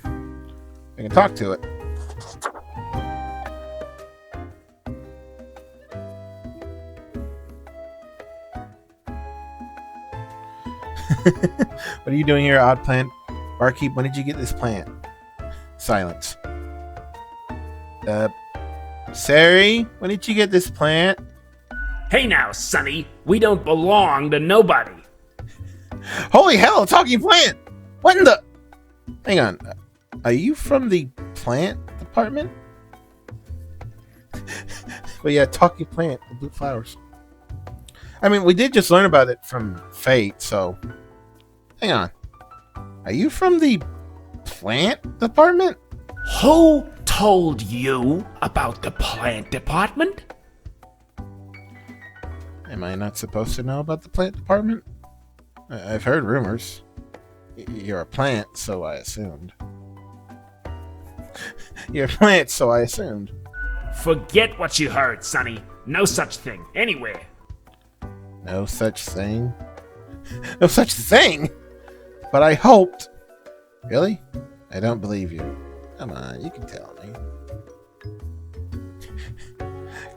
can talk to it. What are you doing here, odd plant? Barkeep, when did you get this plant? Silence. Cerri, when did you get this plant? Hey now, Sonny, we don't belong to nobody. Holy hell, a talking plant! What in the... Hang on. Are you from the plant department? But yeah, talking plant with blue flowers. I mean, we did just learn about it from Fate, so... Hang on. Are you from the plant department? Who told you about the plant department? Am I not supposed to know about the plant department? I've heard rumors. You're a plant, so I assumed. You're a plant, so I assumed. Forget what you heard, Sonny. No such thing, anywhere. No such thing? No such thing? But I hoped. Really? I don't believe you. Come on, you can tell me.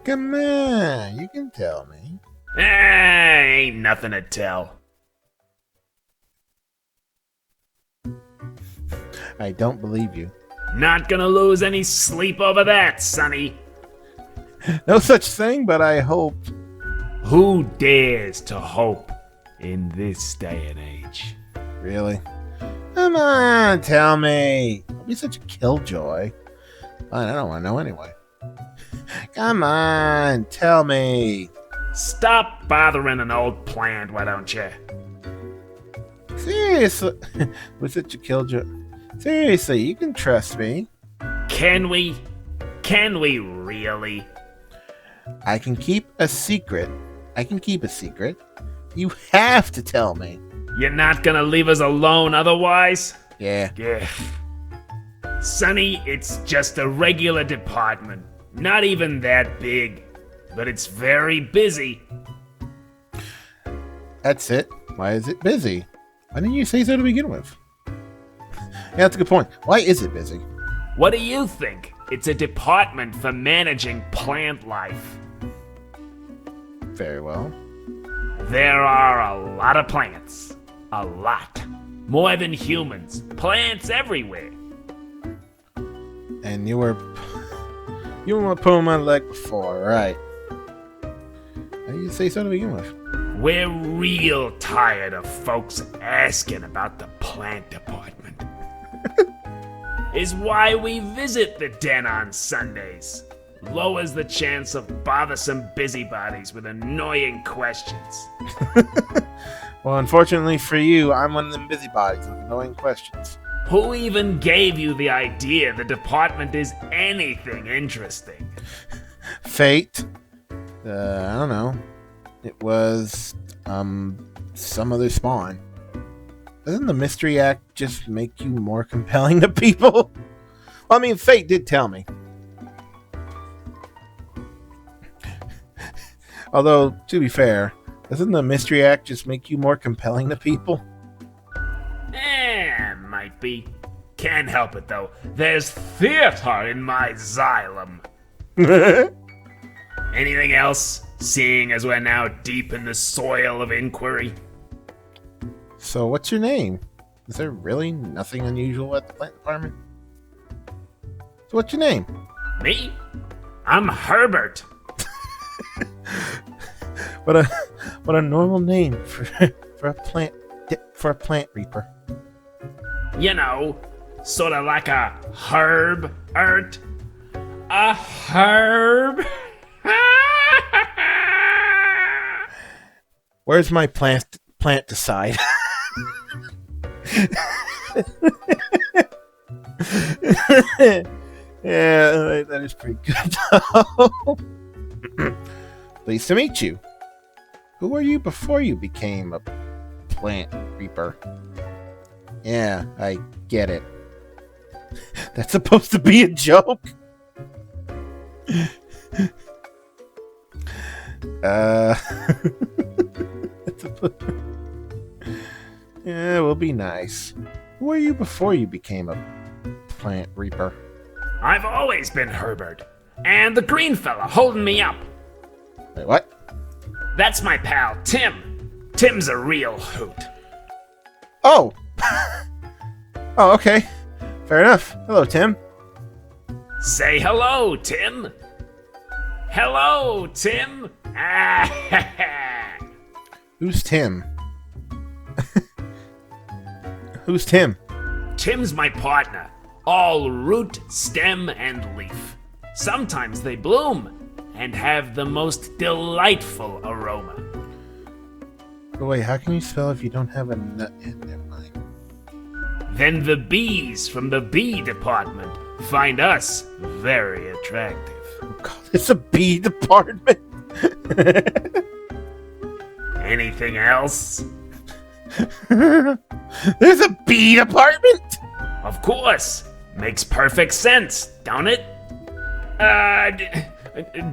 Come on, you can tell me. Ain't nothing to tell. I don't believe you. Not gonna lose any sleep over that, Sonny. No such thing, but I hoped. Who dares to hope in this day and age? Really? Come on, tell me. Don't be such a killjoy. Fine, I don't want to know anyway. Come on, tell me. Stop bothering an old plant, why don't you? Seriously, was such a killjoy? Seriously, you can trust me. Can we? Can we really? I can keep a secret. I can keep a secret. You have to tell me. You're not gonna leave us alone otherwise? Yeah. Yeah. Sonny, it's just a regular department. Not even that big. But it's very busy. That's it. Why is it busy? Why didn't you say so to begin with? Yeah, that's a good point. Why is it busy? What do you think? It's a department for managing plant life. Very well. There are a lot of plants. A lot. More than humans. Plants everywhere. And you were pulling my leg before, right? Why did you say so to begin with? We're real tired of folks asking about the plant department. Is why we visit the den on Sundays. Lowers the chance of bothersome busybodies with annoying questions. Well, unfortunately for you, I'm one of them busybodies with annoying questions. Who even gave you the idea the department is anything interesting? Fate. I don't know. It was, some other spawn. Doesn't the Mystery Act just make you more compelling to people? Well, I mean, Fate did tell me. Although, to be fair, doesn't the Mystery Act just make you more compelling to people? Might be. Can't help it, though. There's theater in my xylem. Anything else, seeing as we're now deep in the soil of inquiry? So, what's your name? Is there really nothing unusual at the plant department? So, what's your name? Me? I'm Herbert. What a normal name for a plant reaper. You know, sort of like a herb-ert. A herb? Where's my plant decide? Yeah, that is pretty good though. Pleased to meet you. Who were you before you became a plant reaper? Yeah, I get it. That's supposed to be a joke? Yeah, we'll be nice. Who were you before you became a plant reaper? I've always been Herbert. And the green fella holding me up. Wait, what? That's my pal, Tim. Tim's a real hoot. Oh! Oh, okay. Fair enough. Hello, Tim. Say hello, Tim. Hello, Tim. Who's Tim? Who's Tim? Tim's my partner. All root, stem, and leaf. Sometimes they bloom and have the most delightful aroma. Oh, wait, how can you spell if you don't have a nut in there? Then the bees from the bee department find us very attractive. Oh, God, it's a bee department. Anything else? There's a bee department? Of course. Makes perfect sense, don't it?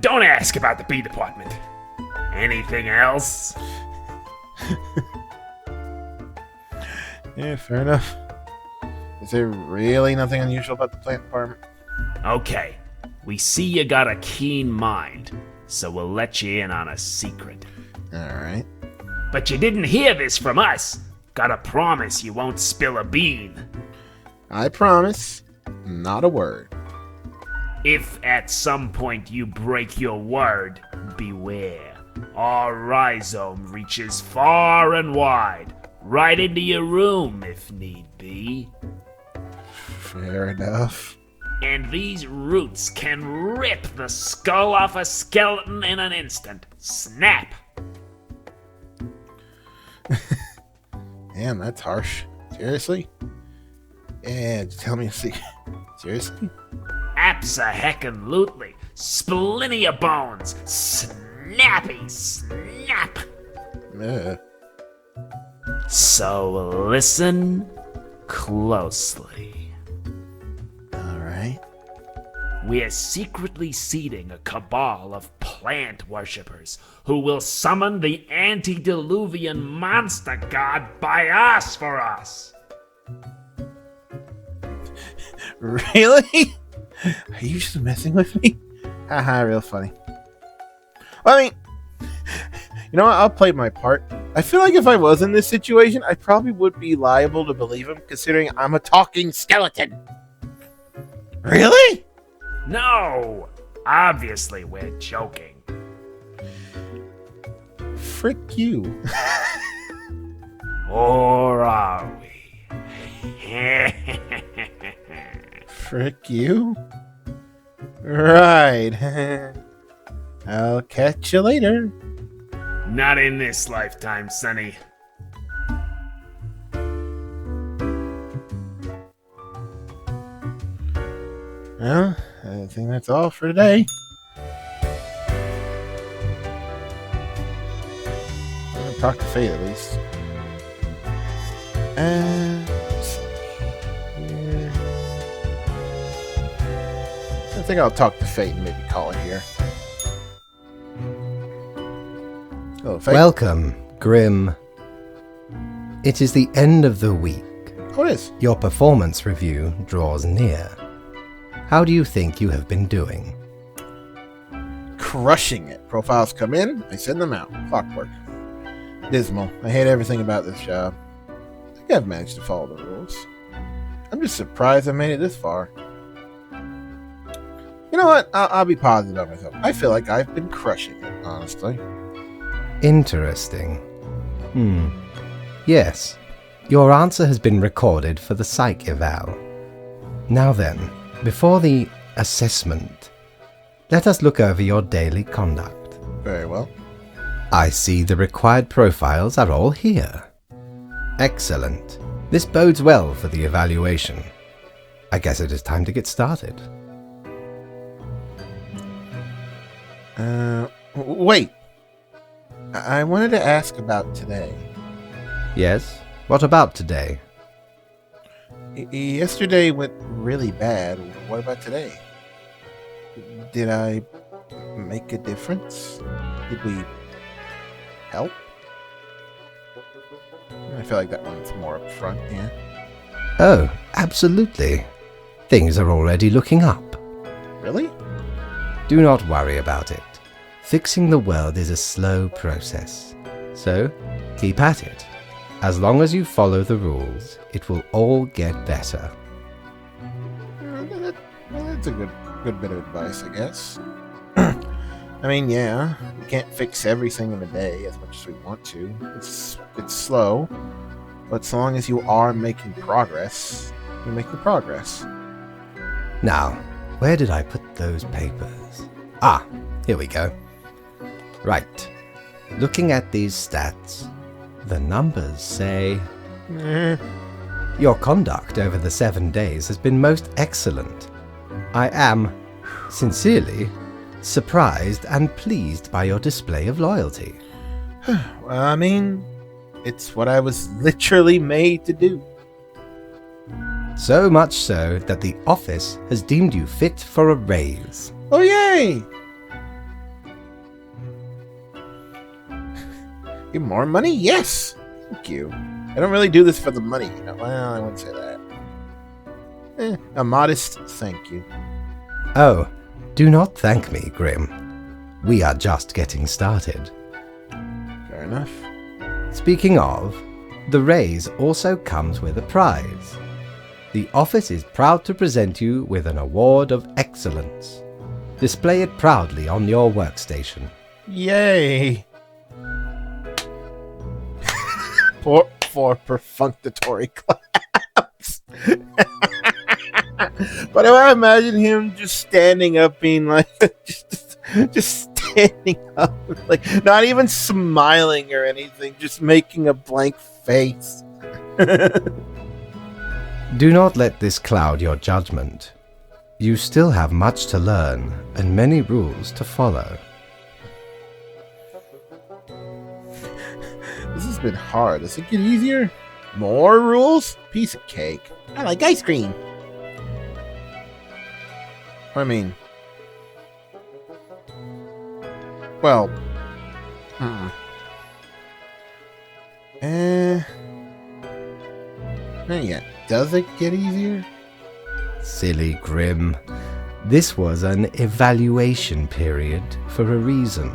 Don't ask about the bee department. Anything else? Yeah, fair enough. Is there really nothing unusual about the plant department? Okay, we see you got a keen mind, so we'll let you in on a secret. Alright. But you didn't hear this from us. Gotta promise you won't spill a bean. I promise. Not a word. If at some point you break your word, beware. Our rhizome reaches far and wide, right into your room if need be. Fair enough. And these roots can rip the skull off a skeleton in an instant. Snap! Damn, that's harsh. Seriously? Yeah, just tell me a secret. Seriously? Abso-heckin-lutely. Splinty your bones. Snappy snap. Ugh. So listen closely. Alright. We're secretly seeding a cabal of plant worshippers who will summon the antediluvian monster god Bias for us. Really? Are you just messing with me? Haha, real funny. Well, I mean, you know what? I'll play my part. I feel like if I was in this situation, I probably would be liable to believe him, considering I'm a talking skeleton. Really? No! Obviously, we're joking. Frick you. Or are we? Frick you? Right. I'll catch you later. Not in this lifetime, Sonny. Well, I think that's all for today. I'm gonna talk to Fate at least. Let's see here. I think I'll talk to Fate and maybe call it here. Hello, Fate. Welcome, Grim. It is the end of the week. Oh, it is. Your performance review draws near. How do you think you have been doing? Crushing it. Profiles come in, I send them out. Clockwork. Dismal. I hate everything about this job. I think I've managed to follow the rules. I'm just surprised I made it this far. You know what? I'll be positive on myself. I feel like I've been crushing it, honestly. Interesting. Yes. Your answer has been recorded for the psych eval. Now then, before the assessment, let us look over your daily conduct. Very well. I see the required profiles are all here. Excellent. This bodes well for the evaluation. I guess it is time to get started. Wait. I wanted to ask about today. Yes? What about today? Yesterday went really bad. What about today? Did I make a difference? Did we help? I feel like that one's more up front, yeah. Oh, absolutely. Things are already looking up. Really? Do not worry about it. Fixing the world is a slow process. So, keep at it. As long as you follow the rules, it will all get better. That's a good bit of advice, I guess. I mean, yeah, we can't fix everything in a day as much as we want to. It's slow, but so long as you are making progress, you're making progress. Now, where did I put those papers? Ah, here we go. Right. Looking at these stats, the numbers say... Your conduct over the 7 days has been most excellent. I am, sincerely, surprised and pleased by your display of loyalty. Well, I mean, it's what I was literally made to do. So much so that the office has deemed you fit for a raise. Oh, yay! Give more money? Yes! Thank you. I don't really do this for the money, you know. Well, I wouldn't say that. A modest thank you. Oh, do not thank me, Grim. We are just getting started. Fair enough. Speaking of, the raise also comes with a prize. The office is proud to present you with an award of excellence. Display it proudly on your workstation. Yay! for perfunctory claps. But I imagine him just standing up, being like, just standing up, like not even smiling or anything, just making a blank face. Do not let this cloud your judgment. You still have much to learn and many rules to follow. This has been hard. Does it get easier? More rules? Piece of cake. I like ice cream. I mean... Well... Not yet. Does it get easier? Silly Grim. This was an evaluation period for a reason.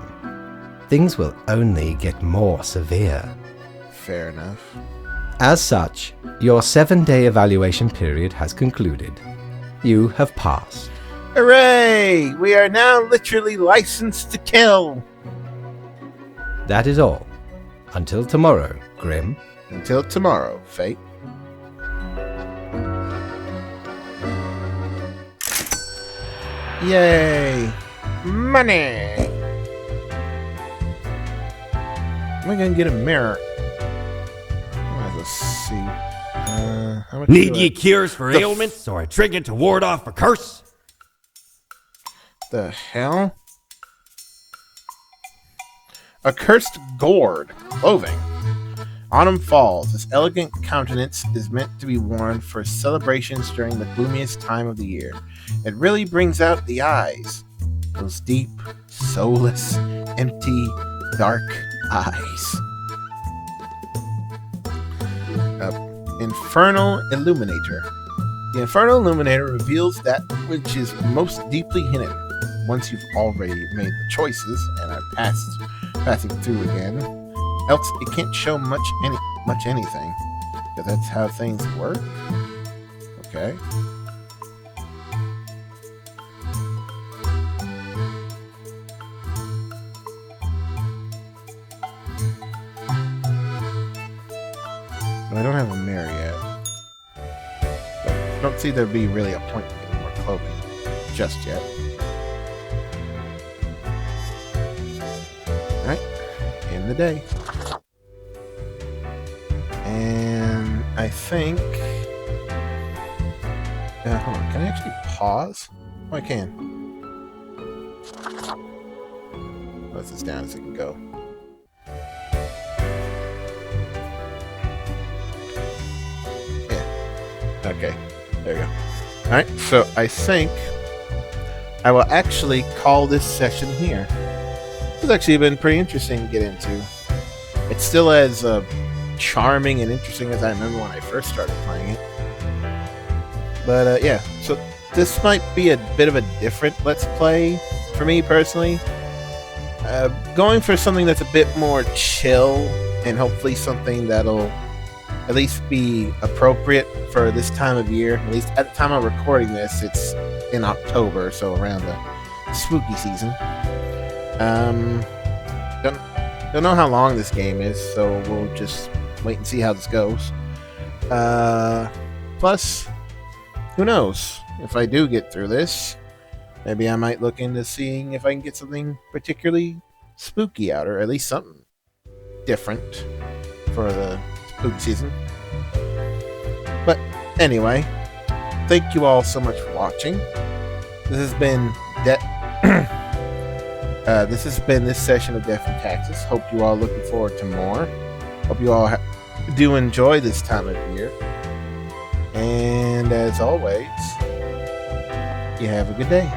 Things will only get more severe. Fair enough. As such, your 7-day evaluation period has concluded. You have passed. Hooray! We are now literally licensed to kill! That is all. Until tomorrow, Grim. Until tomorrow, Fate. Yay! Money! Am I gonna get a mirror? Let's see. How much Need do ye I- cures for the ailments or a trinket to ward off a curse? The hell? A cursed gourd. Clothing. Autumn falls. This elegant countenance is meant to be worn for celebrations during the gloomiest time of the year. It really brings out the eyes. Those deep, soulless, empty, dark eyes. Infernal Illuminator. The Infernal Illuminator reveals that which is most deeply hidden. Once you've already made the choices and are passing through again, else it can't show much anything. Because that's how things work. Okay. I don't have a mirror yet. But I don't see there'd be really a point in getting more clothing just yet. Alright, in the day. And I think... hold on, can I actually pause? Oh, I can. Let's this down as it can go. Okay, there we go. Alright, so I think I will actually call this session here. It's actually been pretty interesting to get into. It's still as charming and interesting as I remember when I first started playing it. But yeah, so this might be a bit of a different Let's Play for me personally. Going for something that's a bit more chill and hopefully something that'll at least be appropriate for this time of year. At least at the time I'm recording this, it's in October, so around the spooky season. Don't know how long this game is, so we'll just wait and see how this goes. Plus, who knows? If I do get through this, maybe I might look into seeing if I can get something particularly spooky out, or at least something different for the spook season. But anyway, thank you all so much for watching. This has been this session of Death and Taxes. Hope you all looking forward to more. Hope you all do enjoy this time of year. And as always, you have a good day.